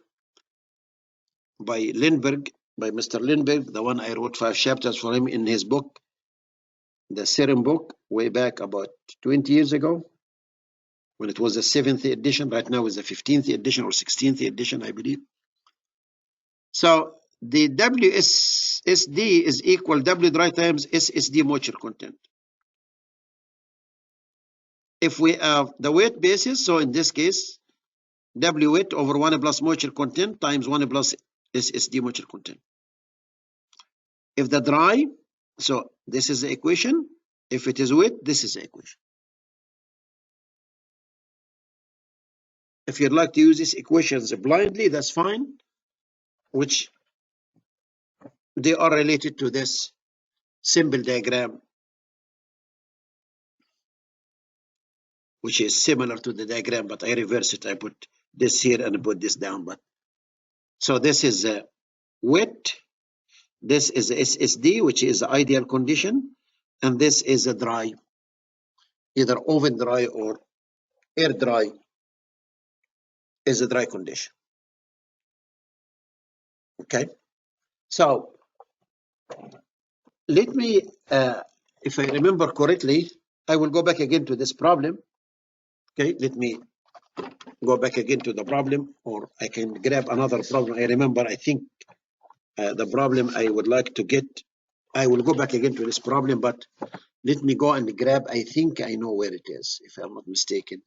by Lindbergh, by Mr. Lindbergh, the one I wrote 5 chapters for him in his book, the Serum book, way back about 20 years ago, when it was the 7th edition. Right now is the 15th edition or 16th edition, I believe. So the WSSD is equal W dry times SSD moisture content. If we have the wet basis, so in this case, W wet over 1 plus moisture content times 1 plus SSD moisture content. If the dry, so this is the equation. If it is wet, this is the equation. If you'd like to use these equations blindly, that's fine, which they are related to this symbol diagram, which is similar to the diagram, but I reverse it. I put this here and put this down. But so this is wet. This is SSD, which is the ideal condition, and this is a dry, either oven dry or air dry is a dry condition. Okay, so let me, if I remember correctly, I will go back again to this problem. Okay, let me go back again to the problem, or I can grab another problem. I remember, I think the problem I would like to get, I will go back again to this problem, but let me go and grab, I think I know where it is, if I'm not mistaken.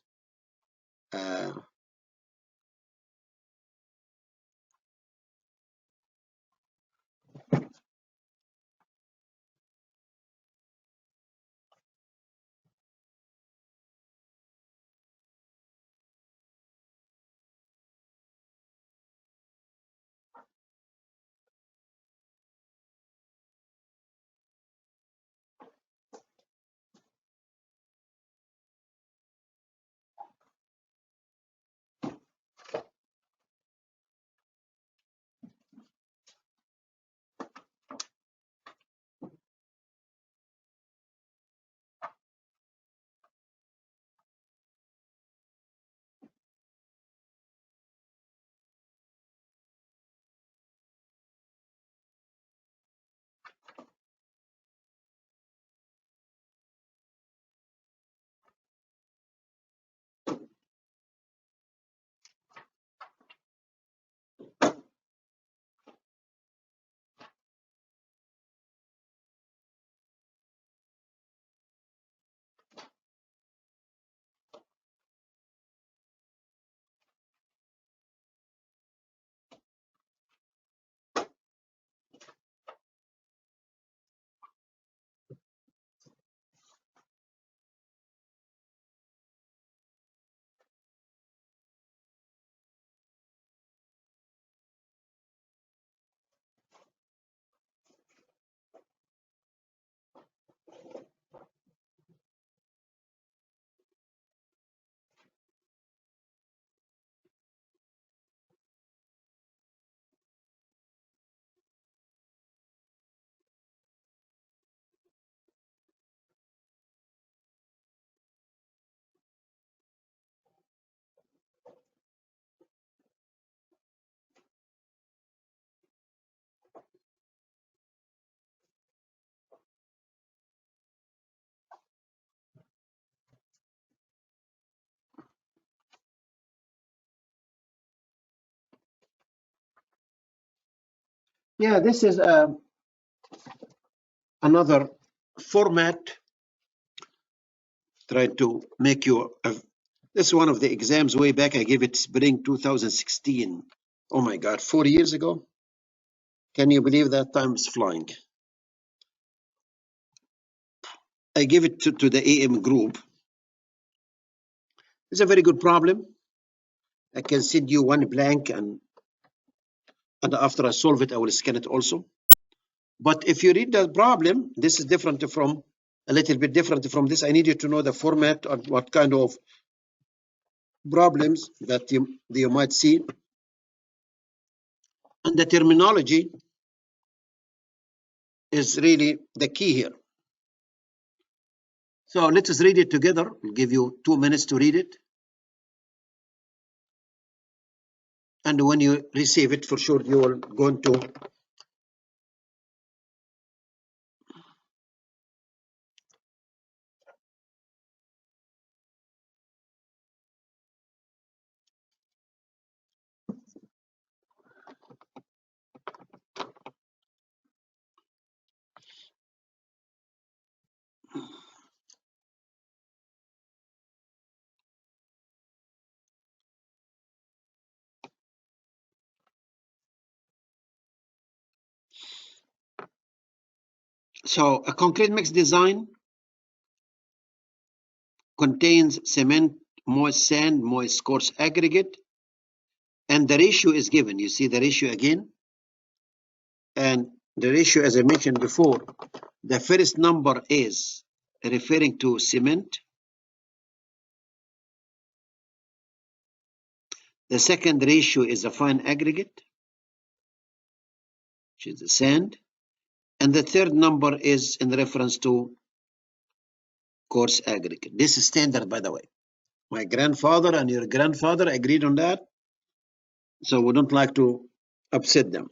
Yeah, this is another format trying to make you, this is one of the exams way back. I gave it spring 2016. Oh my God, 4 years ago. Can you believe that? Time is flying. I gave it to the AM group. It's a very good problem. I can send you one blank, and after I solve it, I will scan it also. But if you read the problem, this is different from, a little bit different from this. I need you to know the format and what kind of problems that you might see. And the terminology is really the key here. So let us read it together. I'll give you 2 minutes to read it. And when you receive it, for sure, you will go into so a concrete mix design contains cement, moist sand, moist coarse aggregate, and the ratio is given. You see the ratio again, and the ratio, as I mentioned before, the first number is referring to cement. The second ratio is a fine aggregate, which is the sand, and the third number is in reference to coarse aggregate. This is standard, by the way. My grandfather and your grandfather agreed on that, so we don't like to upset them.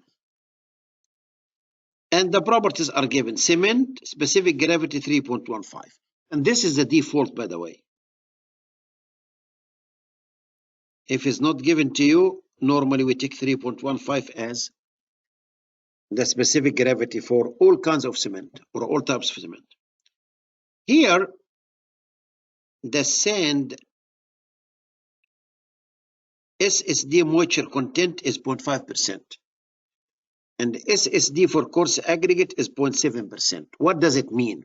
And the properties are given. Cement, specific gravity 3.15. And this is the default, by the way. If it's not given to you, normally we take 3.15 as the specific gravity for all kinds of cement or all types of cement. Here, the sand SSD moisture content is 0.5%. And SSD for coarse aggregate is 0.7%. What does it mean?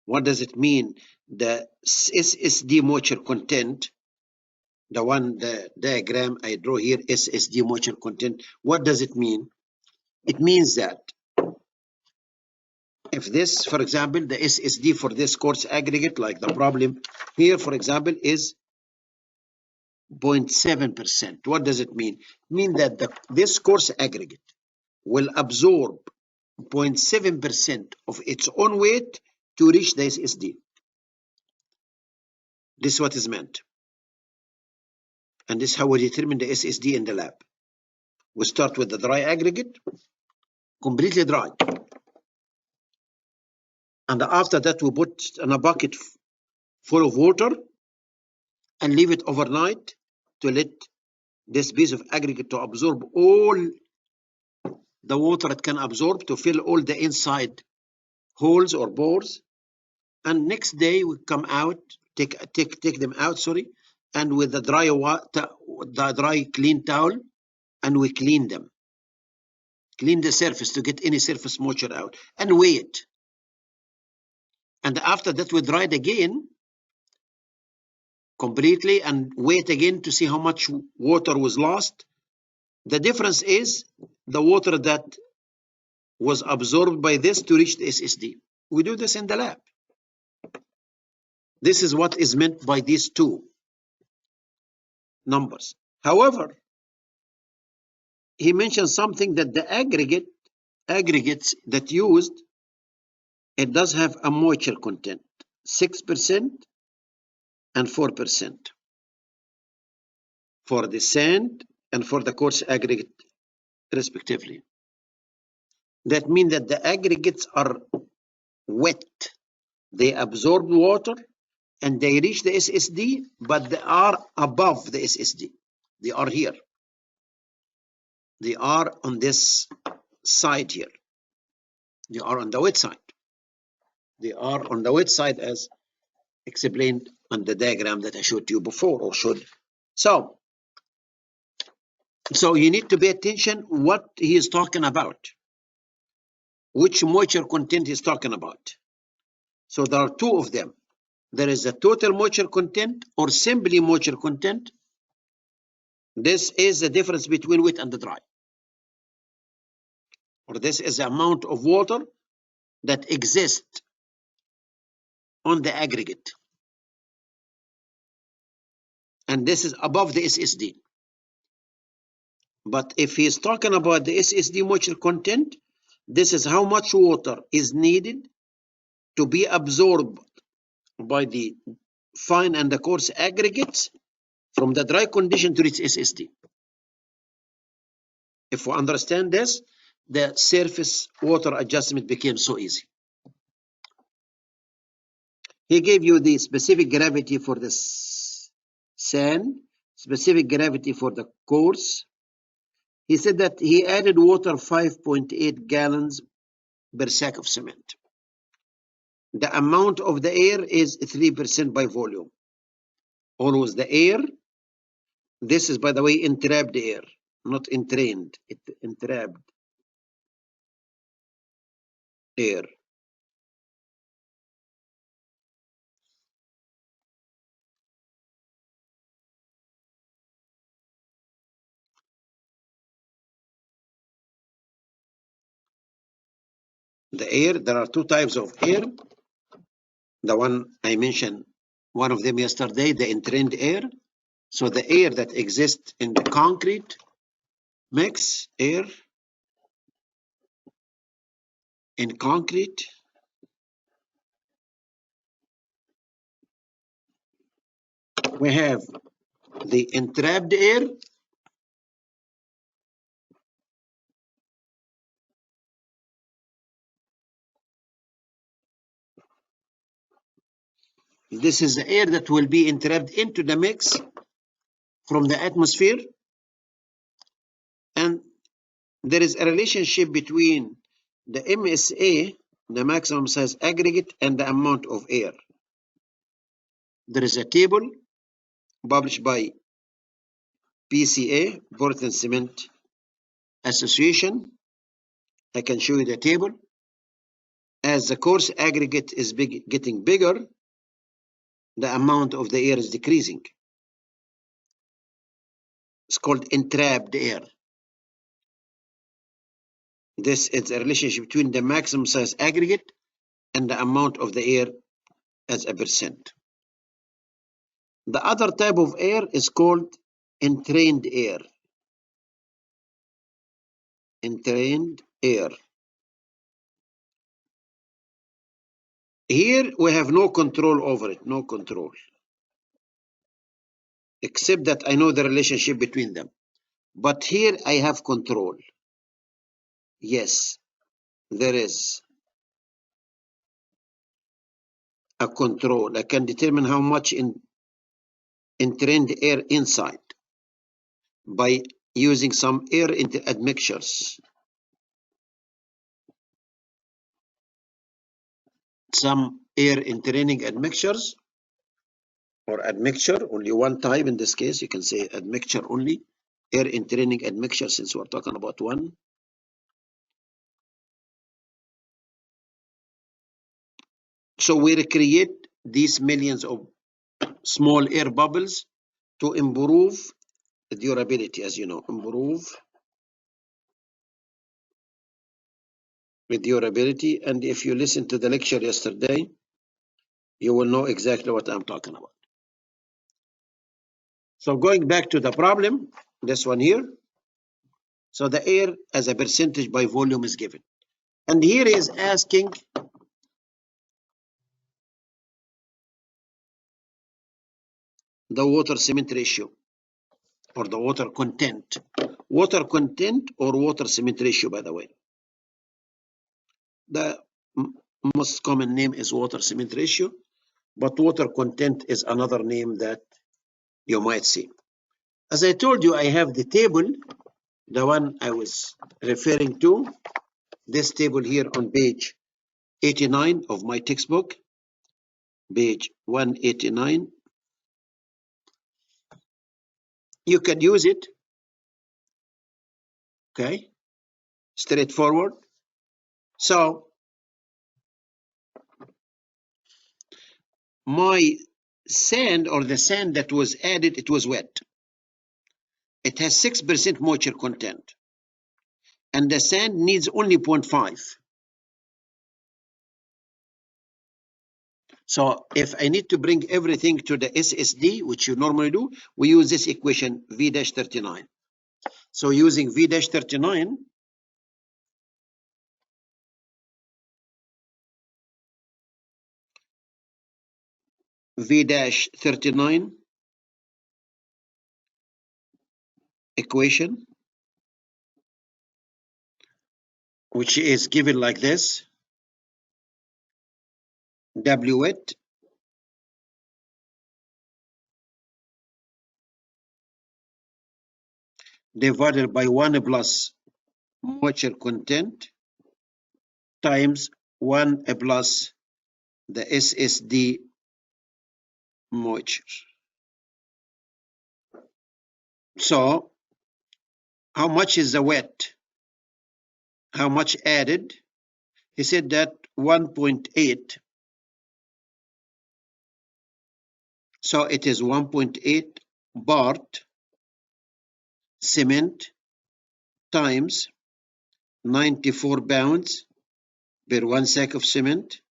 What does it mean? The SSD moisture content, the diagram I draw here, SSD moisture content, what does it mean? It means that if this, for example, the SSD for this coarse aggregate, like the problem here, for example, is 0.7%. What does it mean? It means that this coarse aggregate will absorb 0.7% of its own weight to reach the SSD. This is what is meant. And this is how we determine the SSD in the lab. We start with the dry aggregate, completely dry. And after that, we put in a bucket full of water and leave it overnight to let this piece of aggregate to absorb all the water it can absorb, to fill all the inside holes or pores. And next day we come out, take them out, and with the dry water, the dry clean towel, and we clean them. Clean the surface to get any surface moisture out and weigh it. And after that, we dry it again completely and weigh it again to see how much water was lost. The difference is the water that was absorbed by this to reach the SSD. We do this in the lab. This is what is meant by these two numbers. However, he mentioned something that the aggregates that used, it does have a moisture content, 6% and 4% for the sand and for the coarse aggregate respectively. That means that the aggregates are wet. They absorb water and they reach the SSD, but they are above the SSD. They are here. They are on this side here. They are on the wet side. They are on the wet side as explained on the diagram that I showed you before, or showed. So you need to pay attention what he is talking about, which moisture content he's talking about. So there are two of them. there is a total moisture content or simply moisture content. This is the difference between wet and dry. Or this is the amount of water that exists on the aggregate. And this is above the SSD. But if he's talking about the SSD moisture content, this is how much water is needed to be absorbed by the fine and the coarse aggregates from the dry condition to its SSD. If we understand this, the surface water adjustment became so easy. He gave you the specific gravity for the sand, specific gravity for the coarse. He said that he added water 5.8 gallons per sack of cement. The amount of the air is 3% by volume. Always the air. This is, by the way, entrapped air, not entrained. Entrapped air. The air, there are two types of air. The one I mentioned, one of them yesterday, the entrained air. So the air that exists in the concrete mix, air in concrete. We have the entrapped air. This is the air that will be entrapped into the mix from the atmosphere. And there is a relationship between the MSA, the maximum size aggregate, and the amount of air. There is a table published by PCA, Portland Cement Association. I can show you the table. As the coarse aggregate is getting bigger, the amount of the air is decreasing. It's called entrapped air. This is a relationship between the maximum size aggregate and the amount of the air as a percent. The other type of air is called entrained air. Entrained air. Here we have no control over it, no control. Except that I know the relationship between them. But here I have control. Yes, there is a control. I can determine how much entrained air inside by using some air admixtures. Some air entraining admixtures, or admixture, only one type in this case. You can say admixture only. Air entraining admixture, since we're talking about one. So we recreate these millions of small air bubbles to improve durability, as you know, improve with durability. And if you listen to the lecture yesterday, you will know exactly what I'm talking about. So going back to the problem, this one here. So the air as a percentage by volume is given. And here is asking the water cement ratio, or the water content. Water content or water cement ratio, by the way. The most common name is water cement ratio, but water content is another name that you might see. As I told you, I have the table, the one I was referring to, this table here on page 89 of my textbook, page 189. You can use it, okay, straightforward. So my sand, or the sand that was added, it was wet. It has 6% moisture content, and the sand needs only 0.5. So if I need to bring everything to the SSD, which you normally do, we use this equation V-39. So using V-39, V-39 equation, which is given like this: W wet divided by 1 plus moisture content times 1 plus the SSD moisture. So how much is the wet? How much added? He said that 1.8. So it is 1.8 part cement times 94 pounds per 1 sack of cement.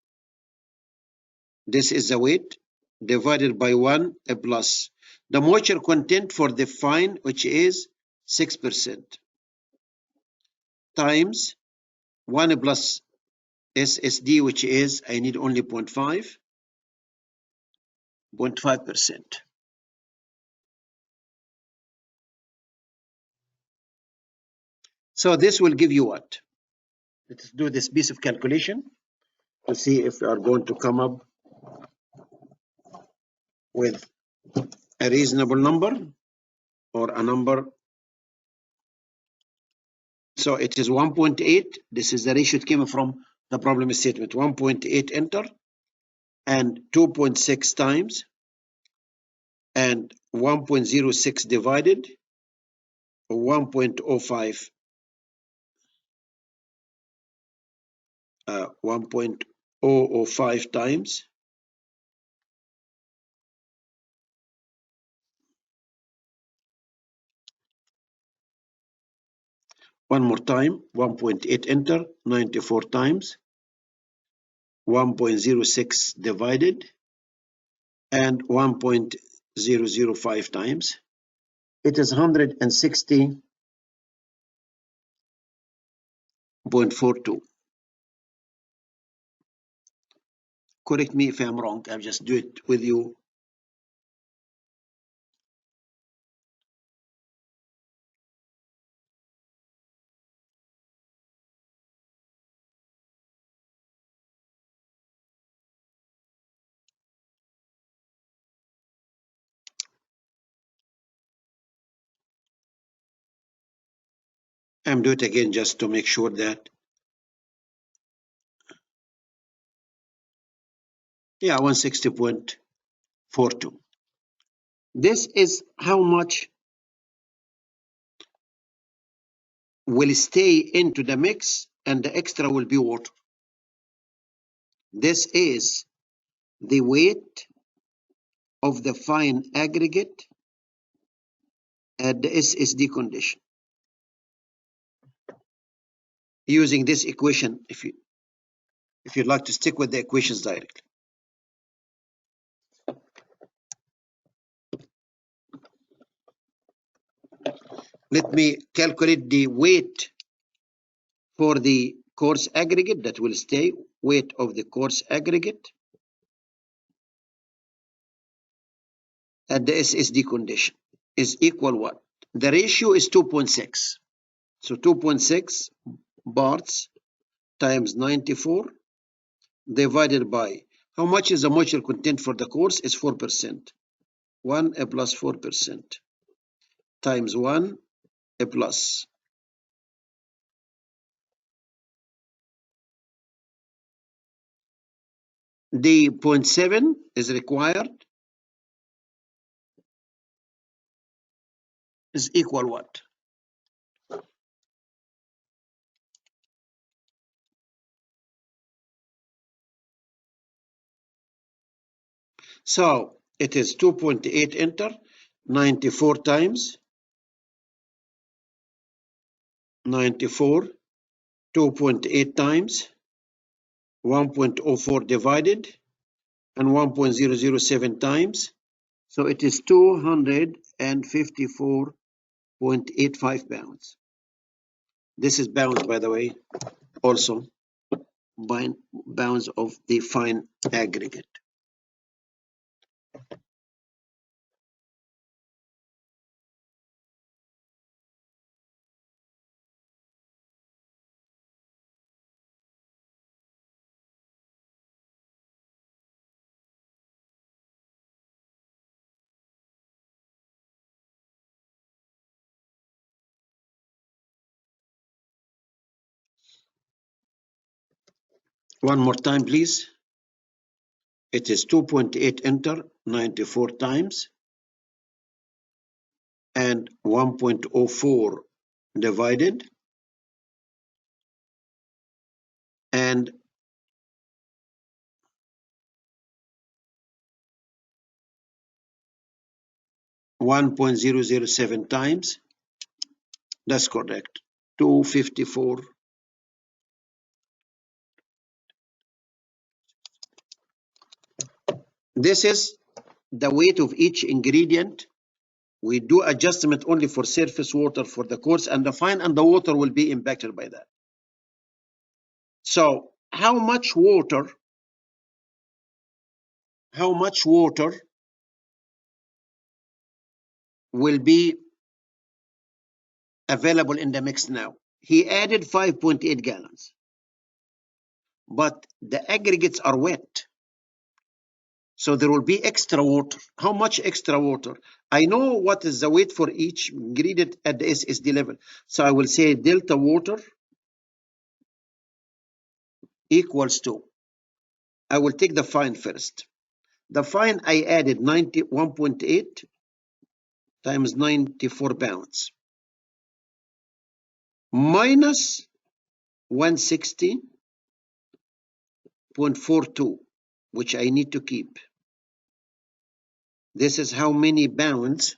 This is the weight divided by 1 plus the moisture content for the fine, which is 6%, times 1 plus SSD, which is, I need only 0.5%. So this will give you what? Let's do this piece of calculation to see if we are going to come up with a reasonable number or a number. So it is 1.8. This is the ratio it came from the problem statement. 1.8 enter, and 2.6 times, and 1.06 divided, 1.05, 1.005 times, one more time, 1.8 enter, 94 times, 1.06 divided, and 1.005 times. It is 160.42. Correct me if I'm wrong. I'll just do it with you. I'm doing it again just to make sure that, yeah, 160.42. This is how much will stay into the mix, and the extra will be water. This is the weight of the fine aggregate at the SSD condition. Using this equation, if you'd like to stick with the equations directly. Let me calculate the weight for the coarse aggregate that will stay. Weight of the coarse aggregate at the SSD condition is equal what? The ratio is 2.6. So 2.6 parts times 94 divided by, how much is the moisture content for the coarse? Is 4%. 1 plus 4% times 1 plus. The 0.7 is required, is equal what? So it is 2.8 enter, 94 times 94, 2.8 times 1.04 divided, and 1.007 times. So it is 254.85 pounds. This is pounds, by the way, also by pounds of the fine aggregate. One more time, please. It is 2.8 enter, 94 times, and 1.04 divided, and 1.007 times. That's correct. 254. This is the weight of each ingredient. We do adjustment only for surface water for the course, and the fine and the water will be impacted by that. So how much water will be available in the mix now? He added 5.8 gallons, but the aggregates are wet. So there will be extra water. How much extra water? I know what is the weight for each ingredient at the SSD level. So I will say delta water equals to, I will take the fine first. The fine I added 91.8 times 94 pounds minus 160.42, which I need to keep. This is how many pounds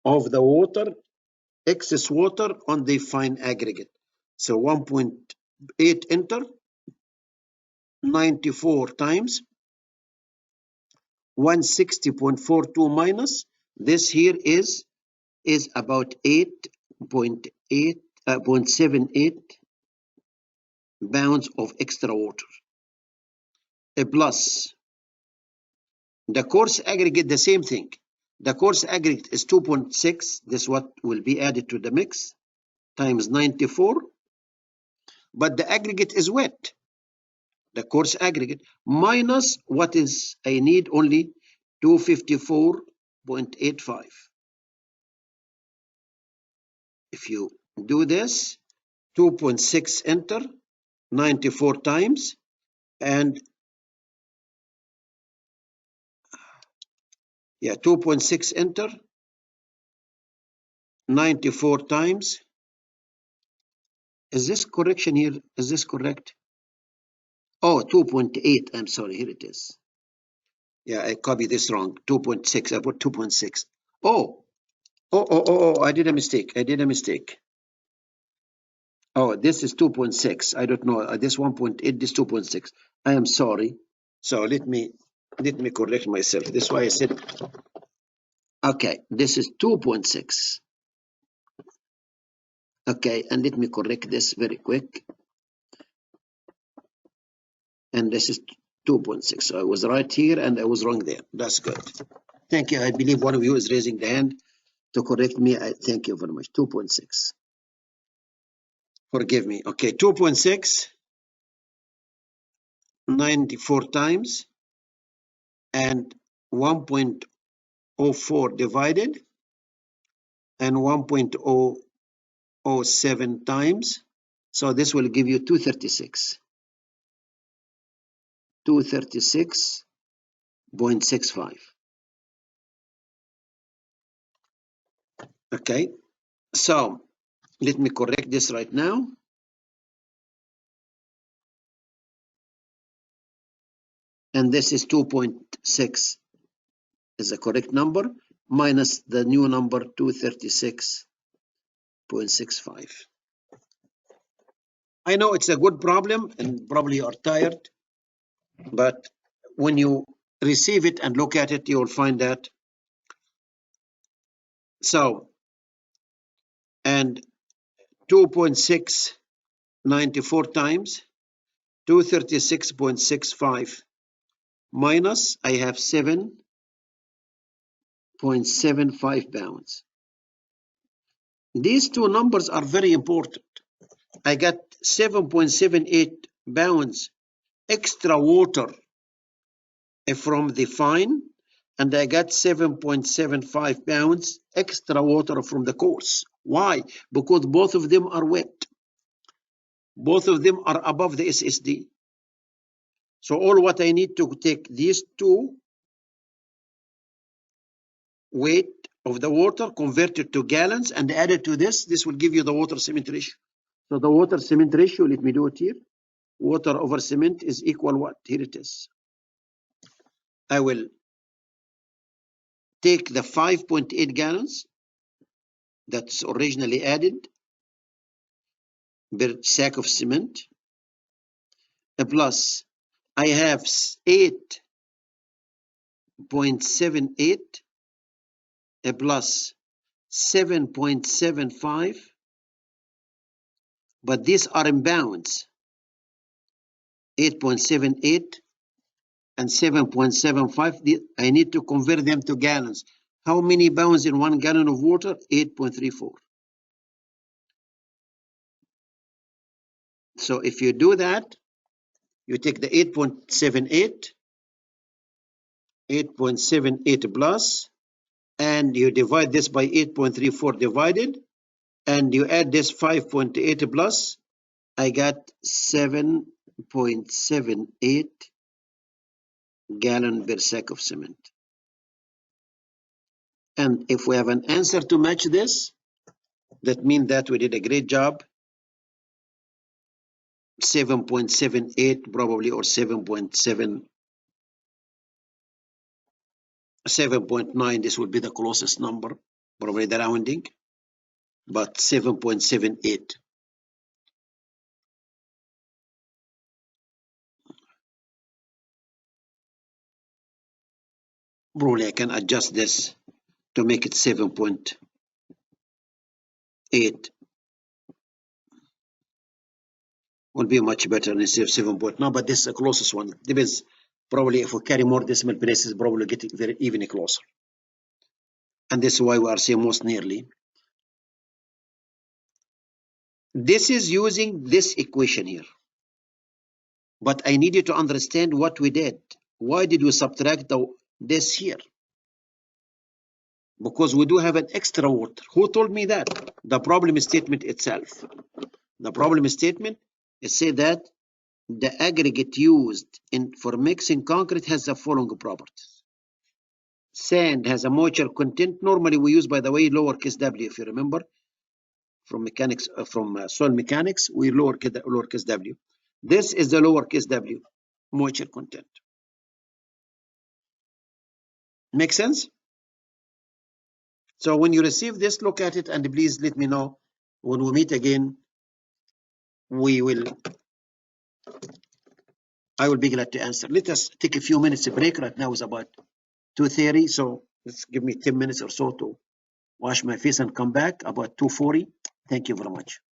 of the water, excess water on the fine aggregate. So 1.8 enter, 94 times 160.42 minus, this here is about 0.78 pounds of extra water. A plus the coarse aggregate, the same thing. The coarse aggregate is 2.6. This is what will be added to the mix times 94. But the aggregate is wet. The coarse aggregate minus what is I need only 254.85. If you do this, 2.6 enter, 94 times, and 2.6 enter, 94 times. Is this correction here? Is this correct? Oh, 2.8. I'm sorry. Here it is. Yeah, I copied this wrong. 2.6. I put 2.6. Oh, I did a mistake. Oh, this is 2.6. I don't know. This 1.8, this 2.6. I am sorry. So let me correct myself. This is why I said, okay, this is 2.6. Okay, and let me correct this very quick. And this is 2.6. So I was right here and I was wrong there. That's good. Thank you. I believe one of you is raising the hand to correct me. I thank you very much. 2.6. Forgive me. Okay, 2.6, 94 times, and 1.04 divided, and 1.007 times. So this will give you 236. 236.65. Okay, so let me correct this right now. and this is 2.6 is the correct number, minus the new number 236.65. I know it's a good problem and probably you are tired, but when you receive it and look at it, you will find that. So, and 2.694 times 236.65 minus, I have 7.75 pounds. These two numbers are very important. I got 7.78 pounds extra water from the fine, and I got 7.75 pounds extra water from the course. Why? Because both of them are wet. Both of them are above the SSD. So all what I need to take these two weight of the water, convert it to gallons, and add it to this. This will give you the water cement ratio. So the water cement ratio, let me do it here. Water over cement is equal what? Here it is. I will take the 5.8 gallons that's originally added per sack of cement, plus I have 8.78 plus 7.75, but these are in pounds. 8.78 and 7.75. I need to convert them to gallons. How many pounds in 1 gallon of water? 8.34. So if you do that, you take the 8.78, 8.78 plus, and you divide this by 8.34 divided, and you add this 5.8 plus, I got 7.78 gallon per sack of cement. And if we have an answer to match this, that means that we did a great job. 7.78 probably, or 7.7, 7.9, this would be the closest number, probably the rounding, but 7.78. Probably I can adjust this to make it 7.8. Will be much better instead of 7.9, but this is the closest one. Depends. Probably if we carry more decimal places, probably get very even closer. And this is why we are saying most nearly. This is using this equation here. But I need you to understand what we did. Why did we subtract this here? Because we do have an extra water. Who told me that? The problem statement itself. The problem statement, it said that the aggregate used for mixing concrete has the following properties. Sand has a moisture content. Normally we use, by the way, lowercase w, if you remember, from mechanics, soil mechanics, we lowercase w. This is the lowercase w, moisture content. Make sense? So when you receive this, look at it and please let me know. When we meet again, I will be glad to answer. Let us take a few minutes break. Right now is about 2:30, so let's give me 10 minutes or so to wash my face and come back about 2:40. Thank you very much.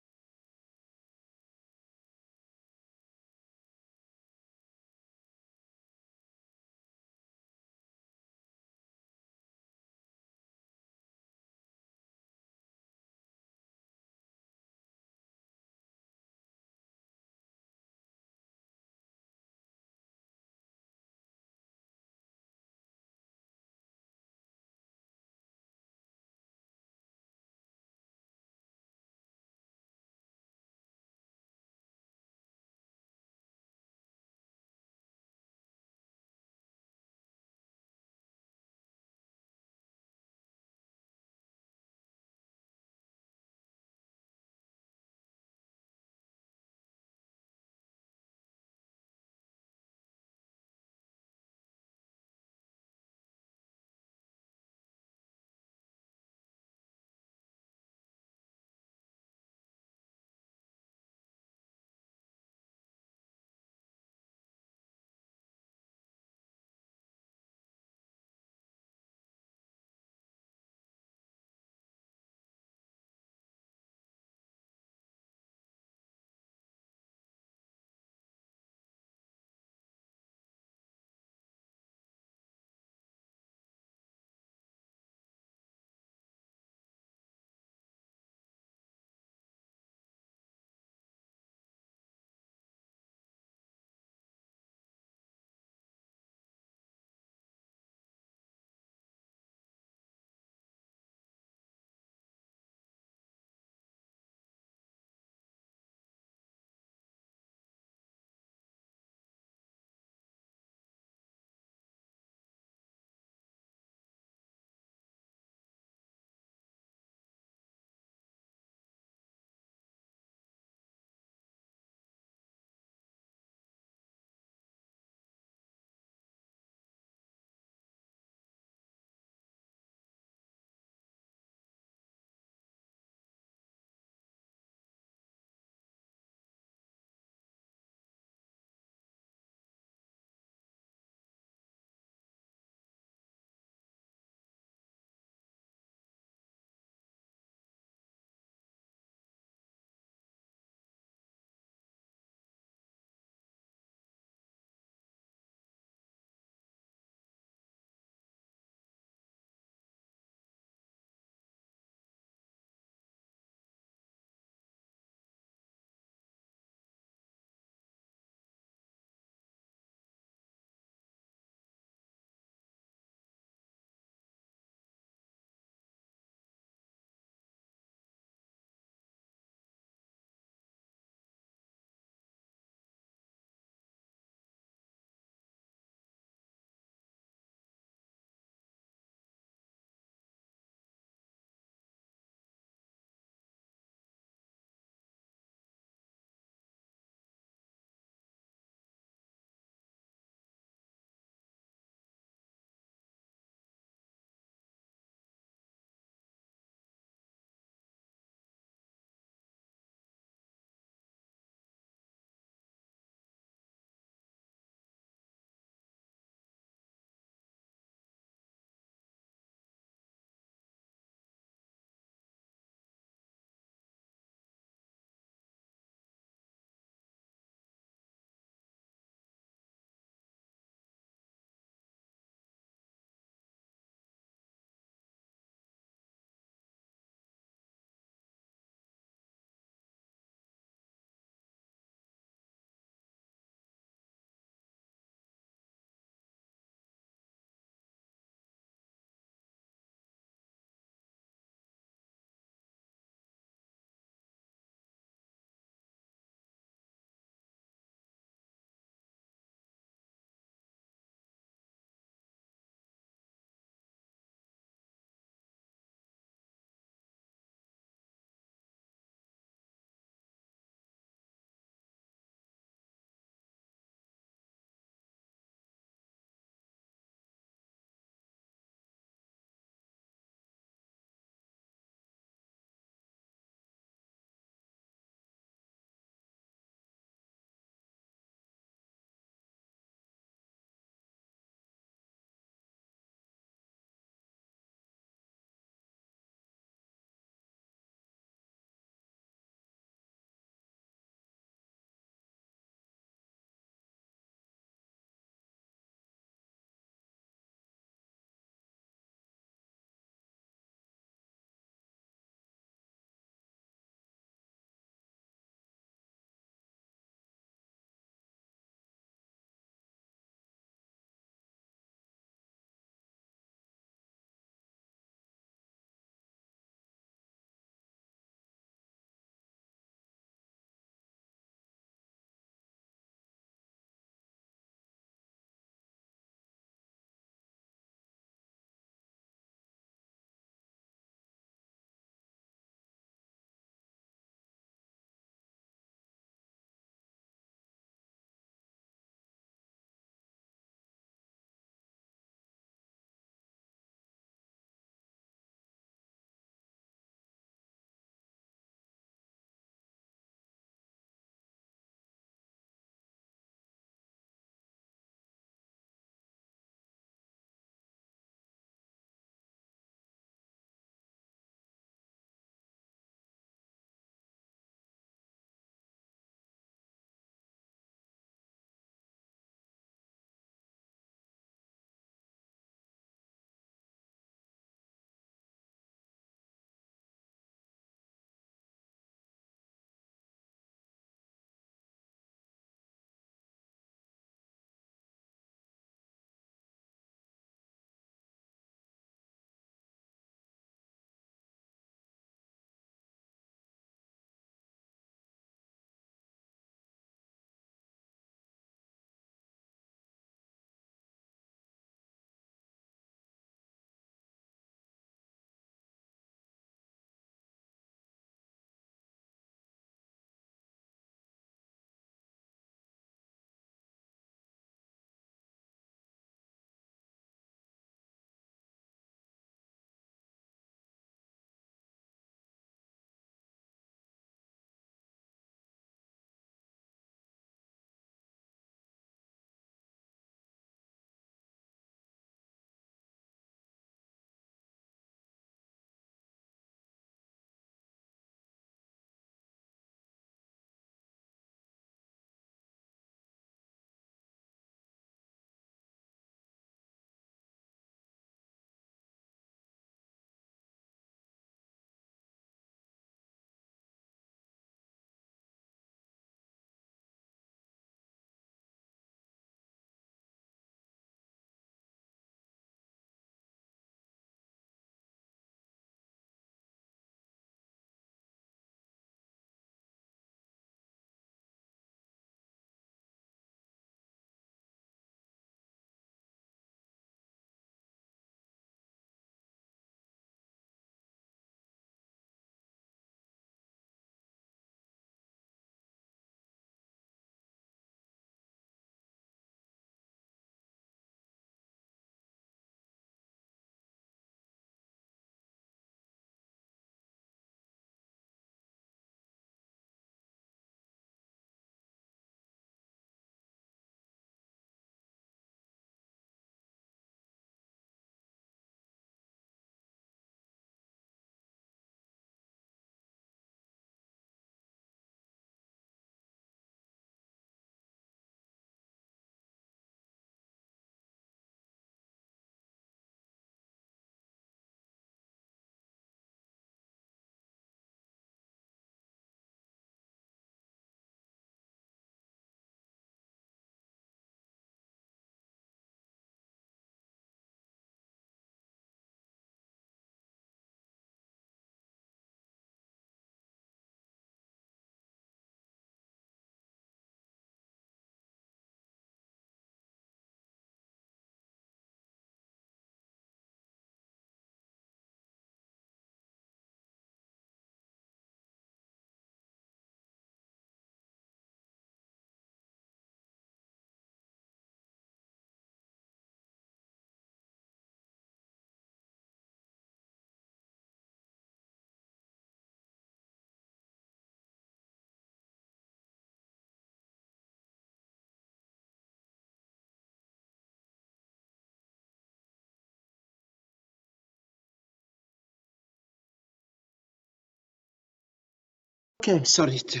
Okay, sorry, it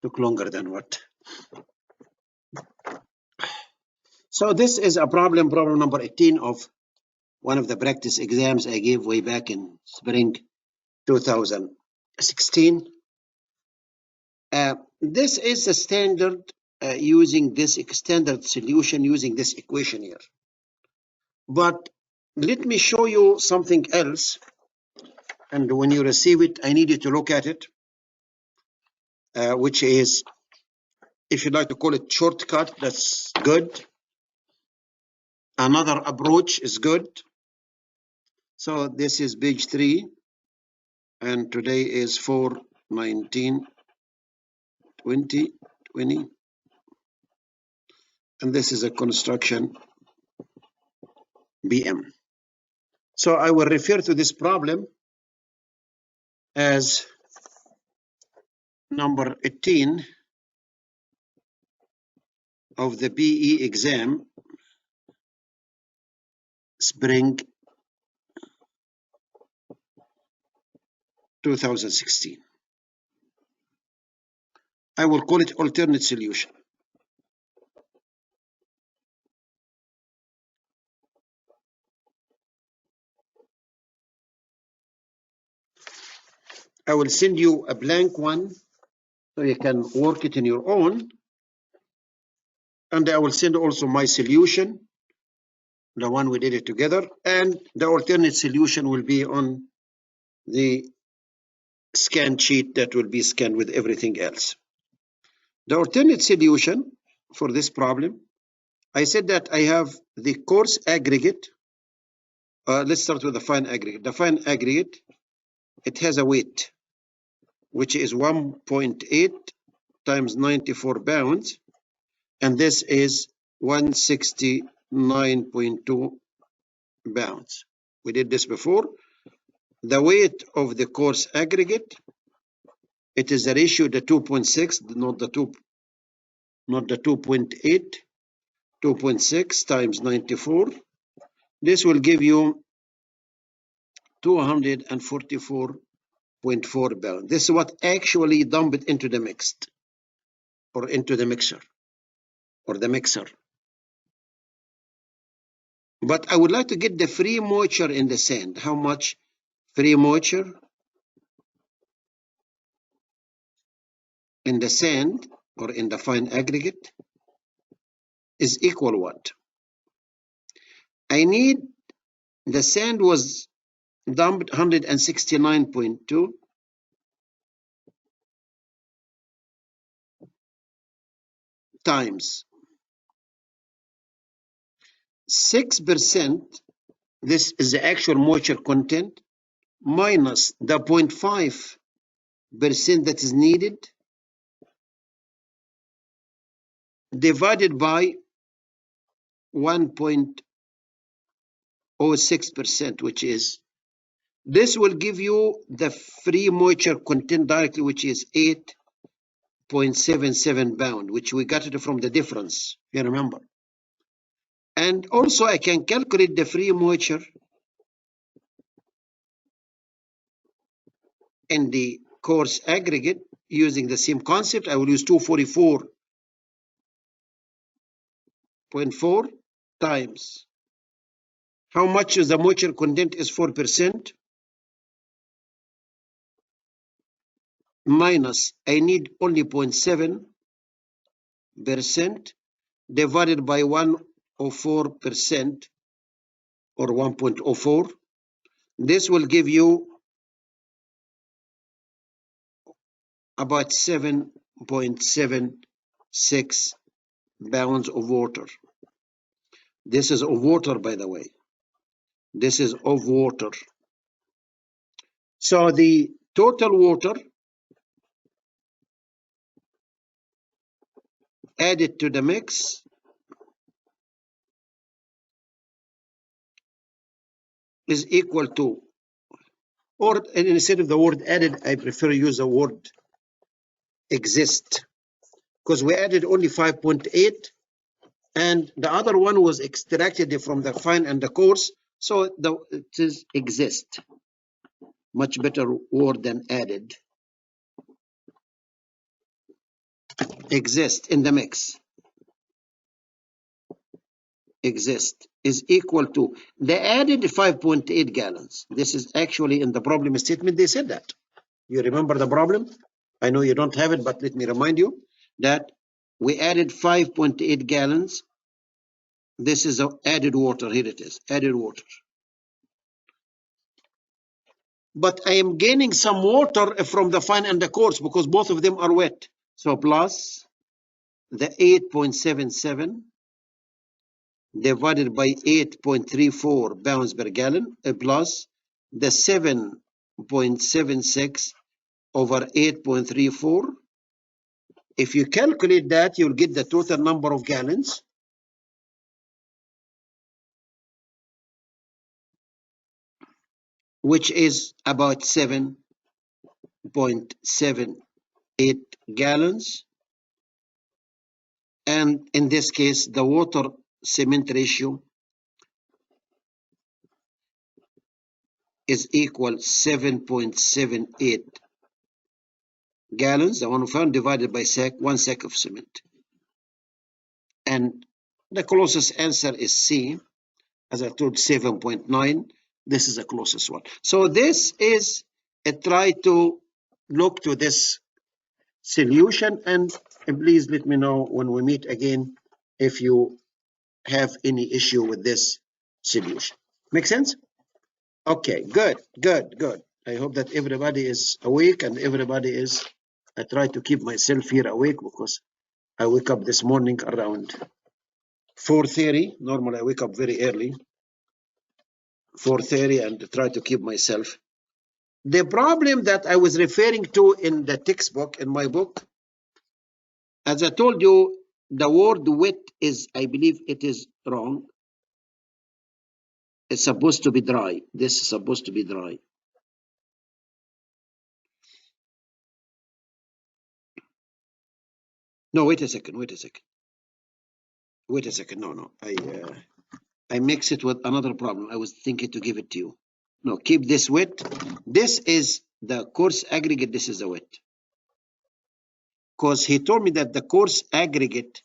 took longer than what. So this is a problem number 18 of one of the practice exams I gave way back in spring 2016. This is a standard using this standard solution using this equation here. But let me show you something else. And when you receive it, I need you to look at it, which is, if you'd like to call it shortcut, that's good. Another approach is good. So this is page 3, and today is 4/19/2020, and this is a construction BM. So I will refer to this problem as number 18 of the BE exam, spring 2016. I will call it alternate solution. I will send you a blank one so you can work it in your own. And I will send also my solution, the one we did it together, and the alternate solution will be on the scan sheet that will be scanned with everything else. The alternate solution for this problem, I said that I have the coarse aggregate. Let's start with the fine aggregate. The fine aggregate, it has a weight, which is 1.8 times 94 pounds, and this is 169.2 pounds. We did this before. The weight of the coarse aggregate, it is a ratio to 2.6, not the 2.8, 2.6 times 94. This will give you 244.4 pounds. This is what actually dumped into the mixed, or into the mixer, or the mixer. But I would like to get the free moisture in the sand. How much free moisture in the sand or in the fine aggregate is equal what? I need, the sand was dumped 169.2 times 6%. This is the actual moisture content minus the 0.5% that is needed, divided by 1.06%, which is, this will give you the free moisture content directly, which is 8.77 pound, which we got it from the difference, you remember. And also I can calculate the free moisture in the coarse aggregate using the same concept. I will use 244.4 times. How much is the moisture content is 4%, minus, I need only 0.7%, divided by 104%, or 1.04. This will give you about 7.76 pounds of water. This is of water, by the way. This is of water. So the total water added to the mix is equal to, or instead of the word added, I prefer use the word exist, because we added only 5.8 and the other one was extracted from the fine and the coarse, so it is exist. Much better word than added. exist in the mix is equal to the added 5.8 gallons. This is actually in the problem statement. They said that. You remember the problem? I know you don't have it, but let me remind you that we added 5.8 gallons. This is added water. Here it is, added water. But I am gaining some water from the fine and the coarse because both of them are wet. So plus the 8.77 divided by 8.34 pounds per gallon plus the 7.76 over 8.34. If you calculate that, you'll get the total number of gallons. Which is about 7.78 gallons. And in this case, the water cement ratio is equal 7.78 gallons, the one we found, divided by one sack of cement. And the closest answer is C, as I told, 7.9. This is the closest one. So this is a try to look to this solution, and please let me know when we meet again if you have any issue with this solution. Make sense? Okay, good. I hope that everybody is awake and everybody is. I try to keep myself here awake because I wake up this morning around 4:30. Normally I wake up very early, 4:30, and try to keep myself. The problem that I was referring to in the textbook, in my book, as I told you, the word wet is, I believe it is wrong. It's supposed to be dry. This is supposed to be dry. No, wait a second. No. I mix it with another problem. I was thinking to give it to you. No, keep this wet. This is the coarse aggregate. This is the wet. Because he told me that the coarse aggregate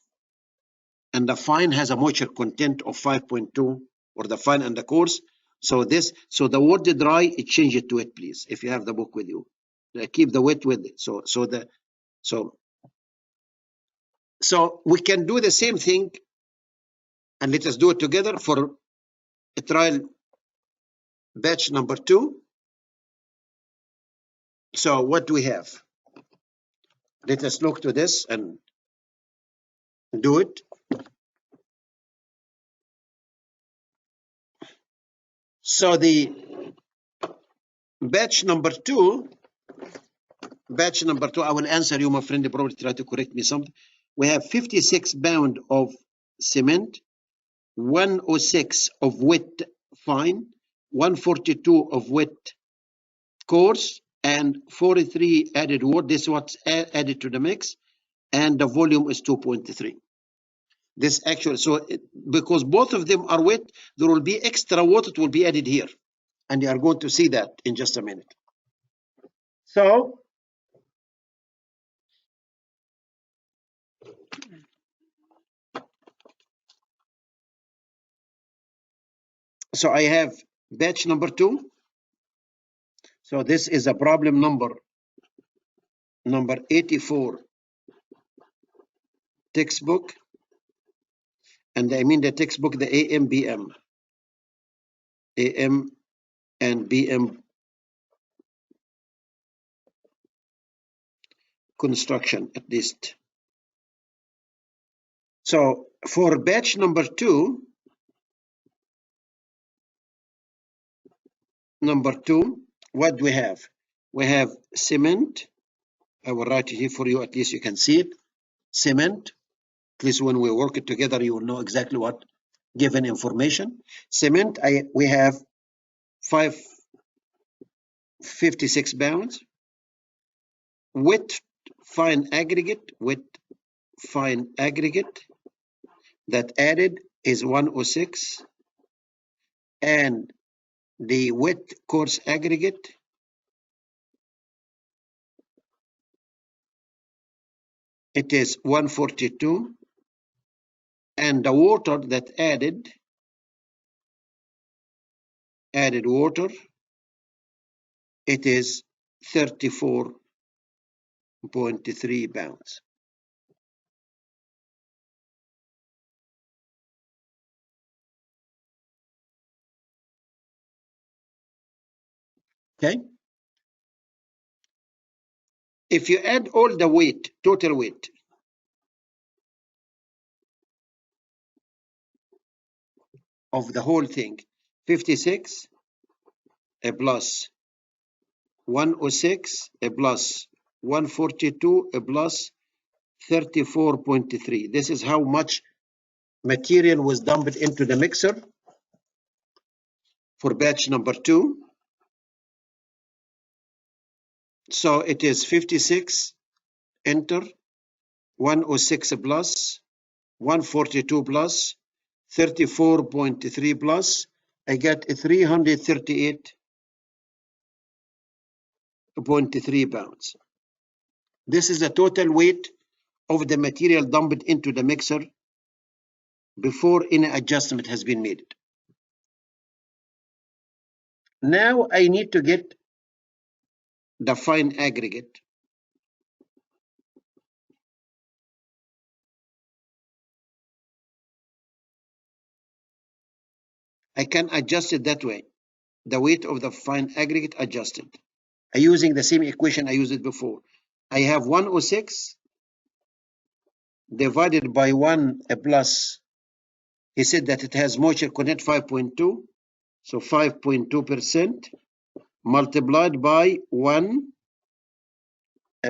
and the fine has a moisture content of 5.2, or the fine and the coarse. So the word dry, it change it to wet, please. If you have the book with you, keep the wet with it. So we can do the same thing, and let us do it together for a trial batch number 2. So what do we have? Let us look to this and do it. So the batch number two, I will answer you, my friend, probably try to correct me something. We have 56 pounds of cement, 106 of wet fine, 142 of wet coarse, and 43 added water. This is what's added to the mix, and the volume is 2.3. This actually, because both of them are wet, there will be extra water that will be added here, and you are going to see that in just a minute. So I have batch number 2. So this is a problem number 84 textbook, and I mean the textbook, the AM and BM construction, at least. So for batch number 2, what do we have? We have cement. I will write it here for you, at least you can see it. Cement, at least when we work it together, you will know exactly what given information. Cement, we have 56 pounds. Wet fine aggregate, that added is 106, and the wet coarse aggregate it is 142, and the water that added water, it is 34.3 pounds. Okay. If you add all the weight, total weight, of the whole thing, 56 plus 106 plus 142 plus 34.3. This is how much material was dumped into the mixer for batch number 2. So it is 56, enter, 106 plus, 142 plus, 34.3 plus, I get 338.3 pounds. This is the total weight of the material dumped into the mixer before any adjustment has been made. Now I need to get the fine aggregate. I can adjust it that way. The weight of the fine aggregate adjusted. Using the same equation I used it before. I have 106 divided by 1 plus. He said that it has moisture content 5.2. So 5.2% multiplied by 1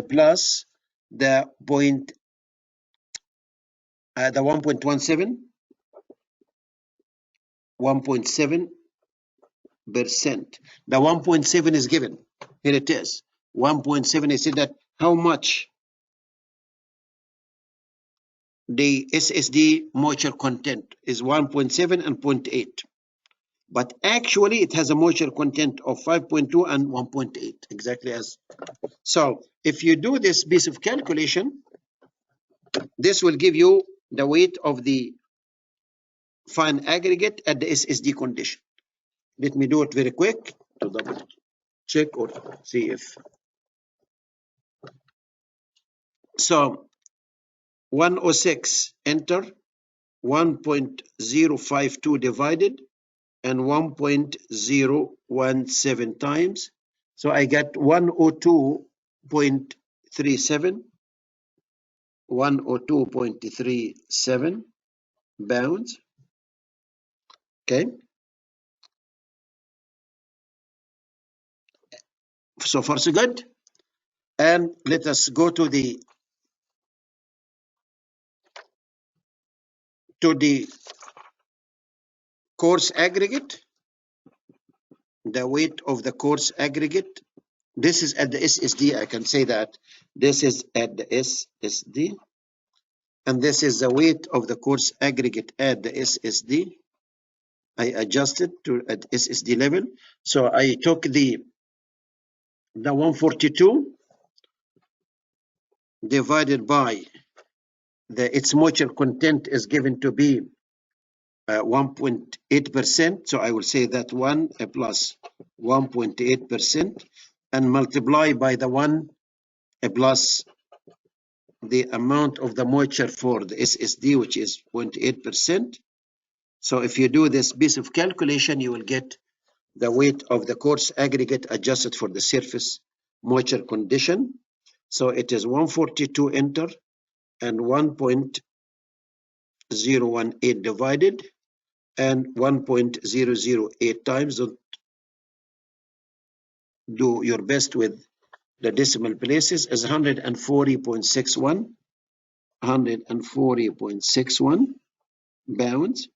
plus the 1.17, 1.7%. The 1.7 is given. Here it is. 1.7. I said that how much the SSD moisture content is 1.7 and 0.8. But actually it has a moisture content of 5.2 and 1.8, exactly as. So if you do this piece of calculation, this will give you the weight of the fine aggregate at the SSD condition. Let me do it very quick to double check or see if. So 106, enter, 1.052 divided, and 1.017 times. So I get 102.37, 102.37 pounds. Okay. So far so good. And let us go to the coarse aggregate. The weight of the coarse aggregate. This is at the SSD. I can say that this is at the SSD. And this is the weight of the coarse aggregate at the SSD. I adjusted to at SSD level. So I took the 142 divided by its moisture content is given to be 1.8%. So I will say that 1 plus 1.8% and multiply by the 1 plus the amount of the moisture for the SSD, which is 0.8%. So if you do this piece of calculation, you will get the weight of the coarse aggregate adjusted for the surface moisture condition. So it is 142, enter, and 1.018 divided, and 1.008 times. Don't do your best with the decimal places, is 140.61, 140.61 pounds.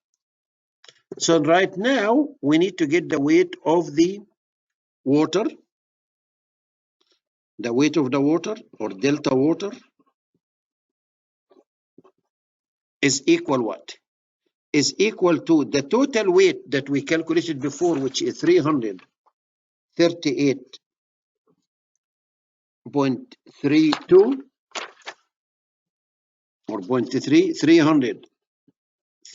So right now we need to get the weight of the water. The weight of the water, or delta water, is equal what? Is equal to the total weight that we calculated before, which is 338.32 or 0.3,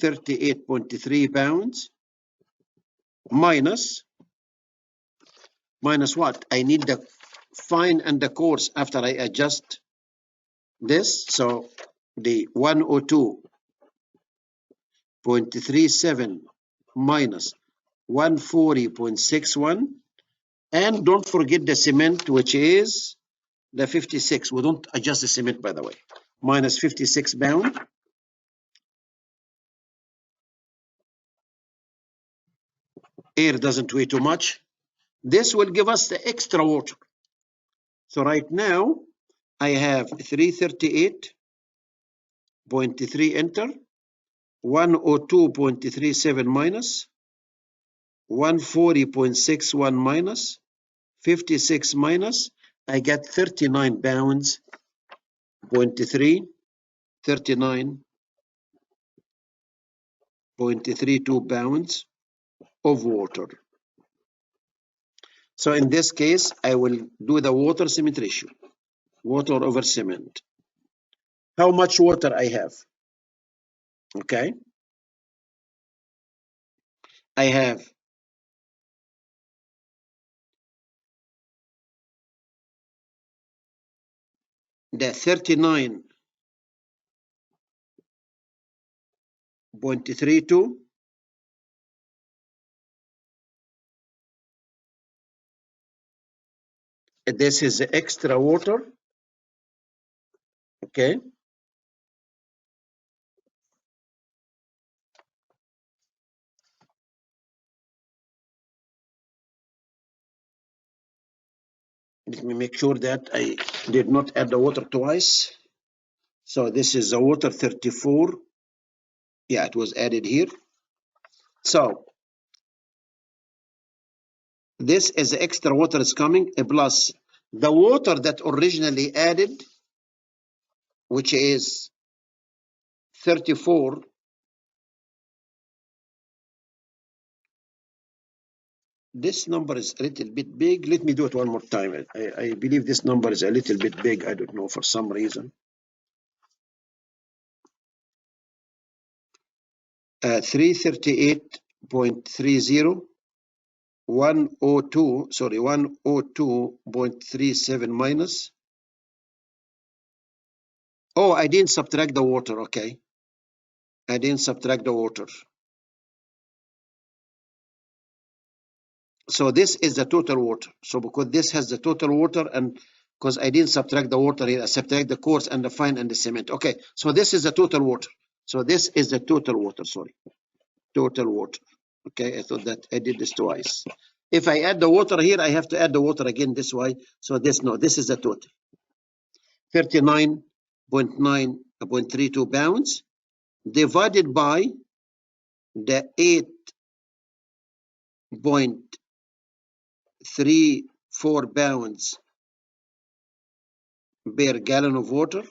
338.3 pounds minus what? I need the fine and the coarse after I adjust this. So the 102.37 minus 140.61, and don't forget the cement, which is the 56. We don't adjust the cement, by the way. Minus 56 pound. Air doesn't weigh too much. This will give us the extra water. So right now, I have 338.3 enter, 102.37 minus, 140.61 minus, 56 minus. I get 39 pounds, 0.3, 39.32 pounds of water. So in this case, I will do the water cement ratio. Water over cement. How much water I have? Okay. I have the 39.32. This is the extra water. Okay. Let me make sure that I did not add the water twice. So this is the water 34. Yeah, it was added here. So this is the extra water is coming, plus the water that originally added, which is 34. This number is a little bit big. Let me do it one more time. I believe this number is a little bit big. I don't know, for some reason. 338.30, 102.37 minus. Oh, I didn't subtract the water. Okay. I didn't subtract the water. So this is the total water. So because this has the total water, and because I didn't subtract the water here, I subtract the coarse and the fine and the cement. Okay, so this is the total water. So this is the total water, sorry. Total water. Okay, I thought that I did this twice. If I add the water here, I have to add the water again this way. So this, no, this is the total. 39.32 pounds divided by the 8.34 pounds per gallon of water.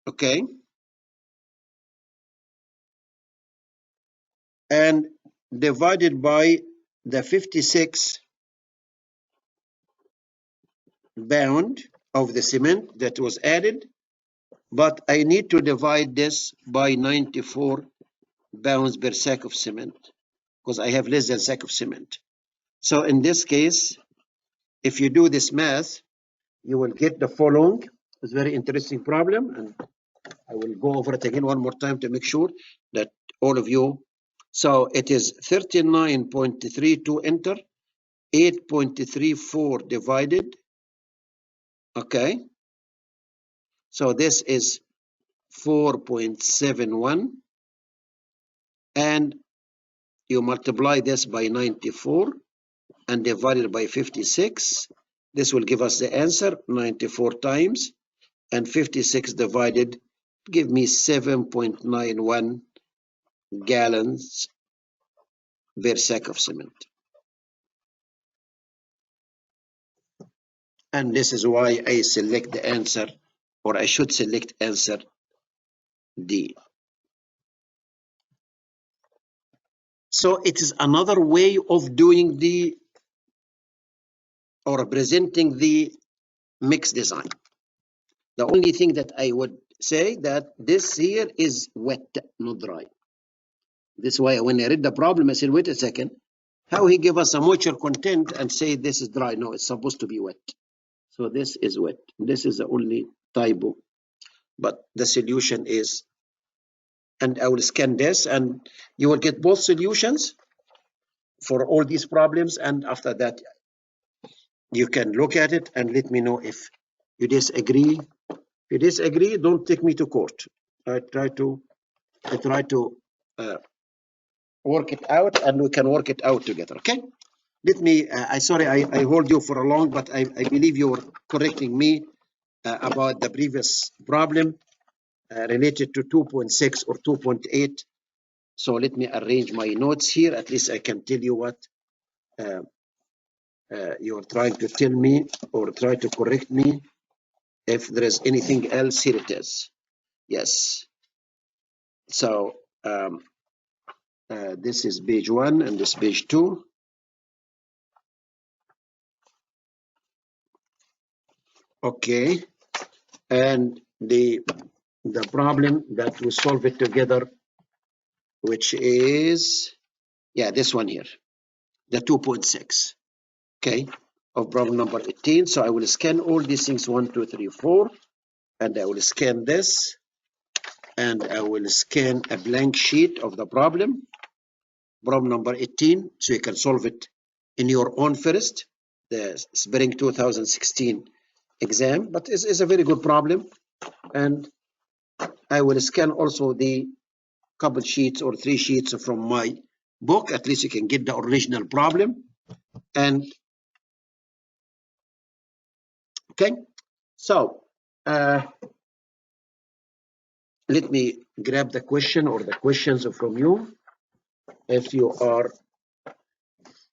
Okay. And divided by the 56 pound of the cement that was added, but I need to divide this by 94 pounds per sack of cement, because I have less than a sack of cement. So in this case, if you do this math, you will get the following. It's a very interesting problem, and I will go over it again one more time to make sure that all of you. So it is 39.32 enter, 8.34 divided. Okay. So this is 4.71, and you multiply this by 94 and divide it by 56. This will give us the answer, 94 times, and 56 divided, give me 7.91 gallons per sack of cement. And this is why I select the answer, or I should select answer D. So it is another way of doing the, or presenting the mix design. The only thing that I would say that this here is wet, not dry. This is why when I read the problem, I said, wait a second, how he give us a moisture content and say this is dry? No, it's supposed to be wet. So this is wet. This is the only typo, but the solution is, and I will scan this and you will get both solutions for all these problems. And after that, you can look at it and let me know if you disagree. If you disagree, don't take me to court. I try to work it out and we can work it out together. Okay. Let me, sorry, I hold you for a long, but I believe you were correcting me about the previous problem related to 2.6 or 2.8. So let me arrange my notes here. At least I can tell you what you're trying to tell me or try to correct me. If there is anything else, here it is. Yes. So this is page 1 and this page 2. Okay. And the problem that we solve it together, which is, yeah, this one here, the 2.6, okay, of problem number 18. So I will scan all these things, 1, 2, 3, 4, and I will scan this, and I will scan a blank sheet of the problem number 18, so you can solve it in your own first, the spring 2016 exam, but it's a very good problem. And I will scan also the couple sheets or 3 sheets from my book. At least you can get the original problem. And okay, so let me grab the question or the questions from you. If you are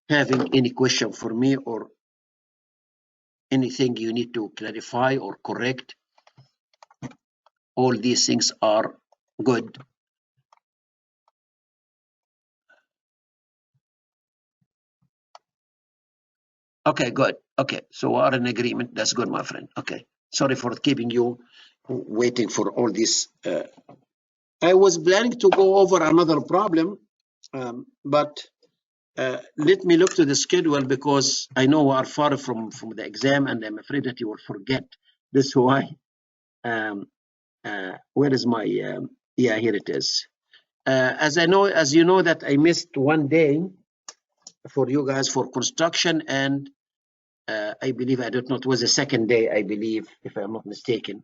having any question for me or anything you need to clarify or correct, all these things are good. Okay, good. Okay, so we are in agreement. That's good, my friend. Okay, sorry for keeping you waiting for all this. I was planning to go over another problem, but let me look to the schedule because I know we are far from the exam and I'm afraid that you will forget. This is why. Where is my, yeah, here it is. As you know that I missed one day for you guys for construction, and I believe, I don't know, it was the second day, I believe, if I'm not mistaken.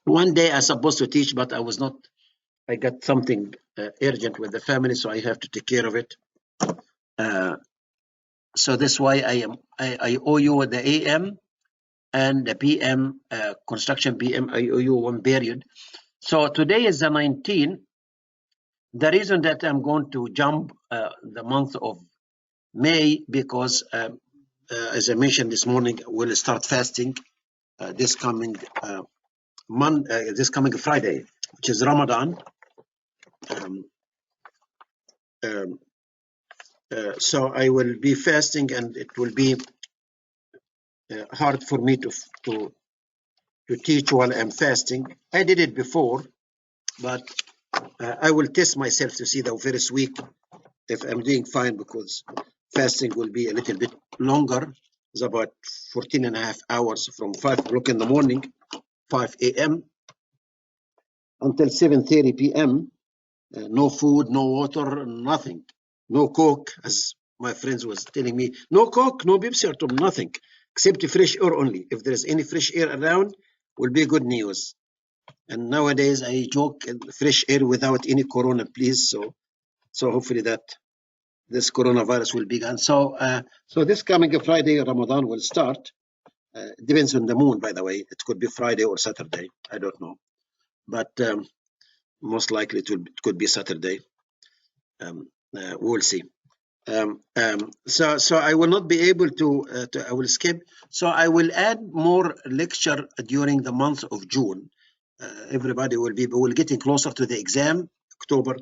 One day I was supposed to teach, but I was not. I got something urgent with the family, so I have to take care of it. So that's why I owe you the AM and the PM, construction PM, I owe you one period. So today is the 19th. The reason that I'm going to jump the month of May, because as I mentioned this morning, we'll start fasting this coming Friday, which is Ramadan. So I will be fasting, and it will be hard for me to teach while I'm fasting. I did it before, but I will test myself to see the first week if I'm doing fine, because fasting will be a little bit longer. It's about 14.5 hours from 5 o'clock in the morning, 5 a.m. until 7:30 p.m. No food, no water, nothing. No Coke, as my friends was telling me. No Coke, no Pepsi, or nothing, except fresh air only. If there's any fresh air around, will be good news. And nowadays, I joke, fresh air without any corona, please. So hopefully that this coronavirus will be gone. So this coming Friday, Ramadan will start. Depends on the moon, by the way. It could be Friday or Saturday. I don't know. But most likely it could be Saturday. We'll see. So I will not be able to I will skip. So I will add more lecture during the month of June. Everybody will be, we're getting closer to the exam, October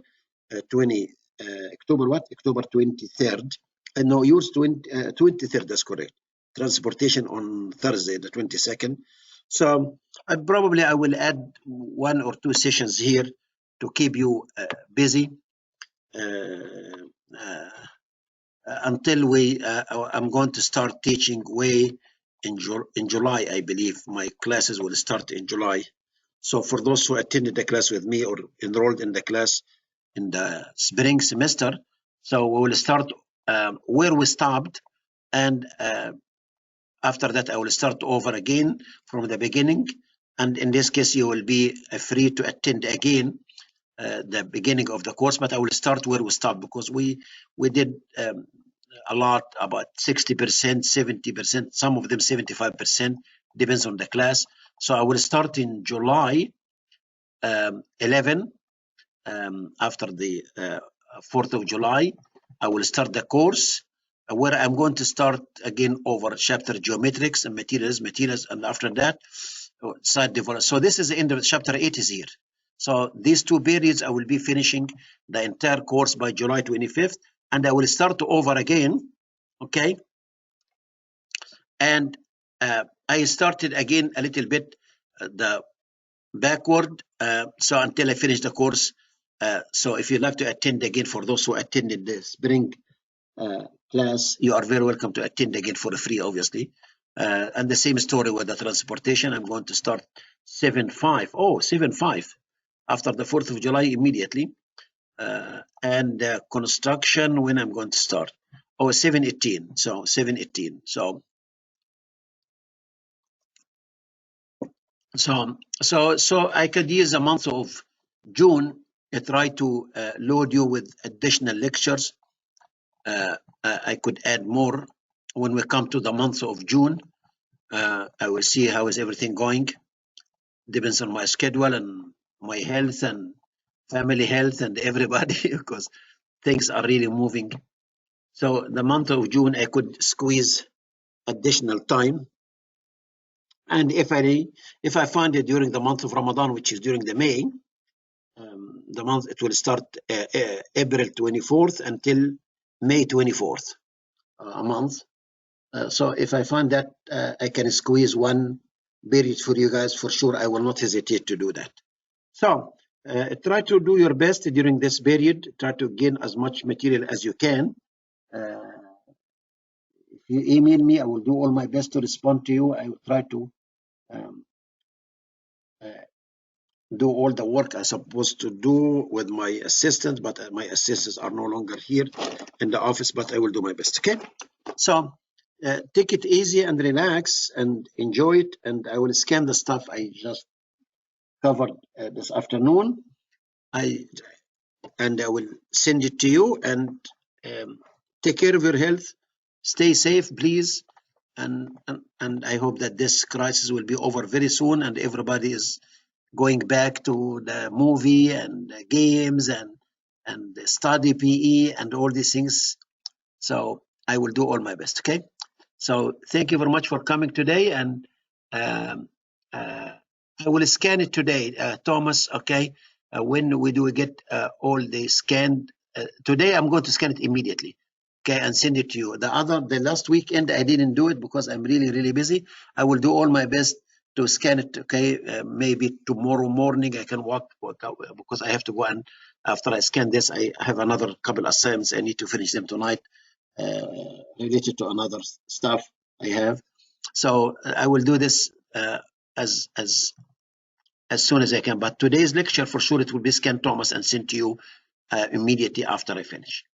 23rd. No, yours 23rd, that's correct. transportation on Thursday, the 22nd. So I will add 1 or 2 sessions here to keep you busy until I'm going to start teaching way in July. I believe my classes will start in July. So for those who attended the class with me or enrolled in the class in the spring semester, so we will start where we stopped, and after that I will start over again from the beginning. And in this case, you will be free to attend again the beginning of the course, but I will start where we stopped, because we did a lot, about 60%, 70%, some of them 75%, depends on the class. So I will start in July 11, after the 4th of July. I will start the course where I'm going to start again over chapter geometrics and materials, and after that site development. So this is the end of chapter 8 is here. So these 2 periods I will be finishing the entire course by July 25th, and I will start over again. Okay, and I started again a little bit the backward, so until I finish the course. So if you'd like to attend again, for those who attended the spring class, you are very welcome to attend again for free, obviously. And the same story with the transportation. I'm going to start 7/5. Oh, 7/5 after the 4th of July immediately. And construction, when I'm going to start? Oh, 7/18. So 7/18. So I could use the month of June and try to load you with additional lectures. I could add more when we come to the month of June. I will see how is everything going. Depends on my schedule and my health and family health and everybody, because things are really moving. So the month of June, I could squeeze additional time. And if I find it during the month of Ramadan, which is during the May, the month, it will start April 24th until May 24th, a month. So if I find that I can squeeze one period for you guys, for sure, I will not hesitate to do that. So try to do your best during this period. Try to gain as much material as you can. If you email me, I will do all my best to respond to you. I will try to do all the work I'm supposed to do with my assistant, but my assistants are no longer here in the office, but I will do my best. Okay, so take it easy and relax and enjoy it, and I will scan the stuff I just covered this afternoon. I will send it to you, and take care of your health, stay safe, please, and I hope that this crisis will be over very soon, and everybody is going back to the movie and the games and the study PE and all these things. So I will do all my best. Okay. So thank you very much for coming today, and I will scan it today, Thomas. Okay. When we do get all the scanned today, I'm going to scan it immediately. Okay, and send it to you. The last weekend I didn't do it because I'm really busy. I will do all my best to scan it. Okay, maybe tomorrow morning I can work out, because I have to go, and after I scan this, I have another couple assignments. I need to finish them tonight, related to another stuff I have. So I will do this as soon as I can. But today's lecture, for sure, it will be scanned, Thomas, and sent to you immediately after I finish.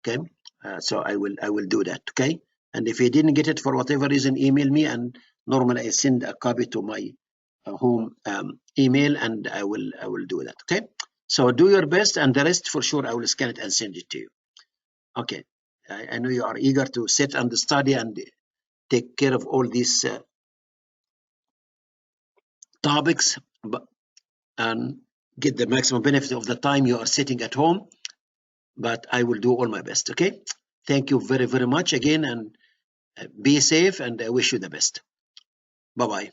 Okay, so I will do that. Okay, and if you didn't get it for whatever reason, email me, and normally I send a copy to my home email, and I will do that. Okay, so do your best, and the rest, for sure, I will scan it and send it to you. Okay, I know you are eager to sit and study and take care of all these topics, and get the maximum benefit of the time you are sitting at home. But I will do all my best. Okay, thank you very much again, and be safe, and I wish you the best. Bye-bye.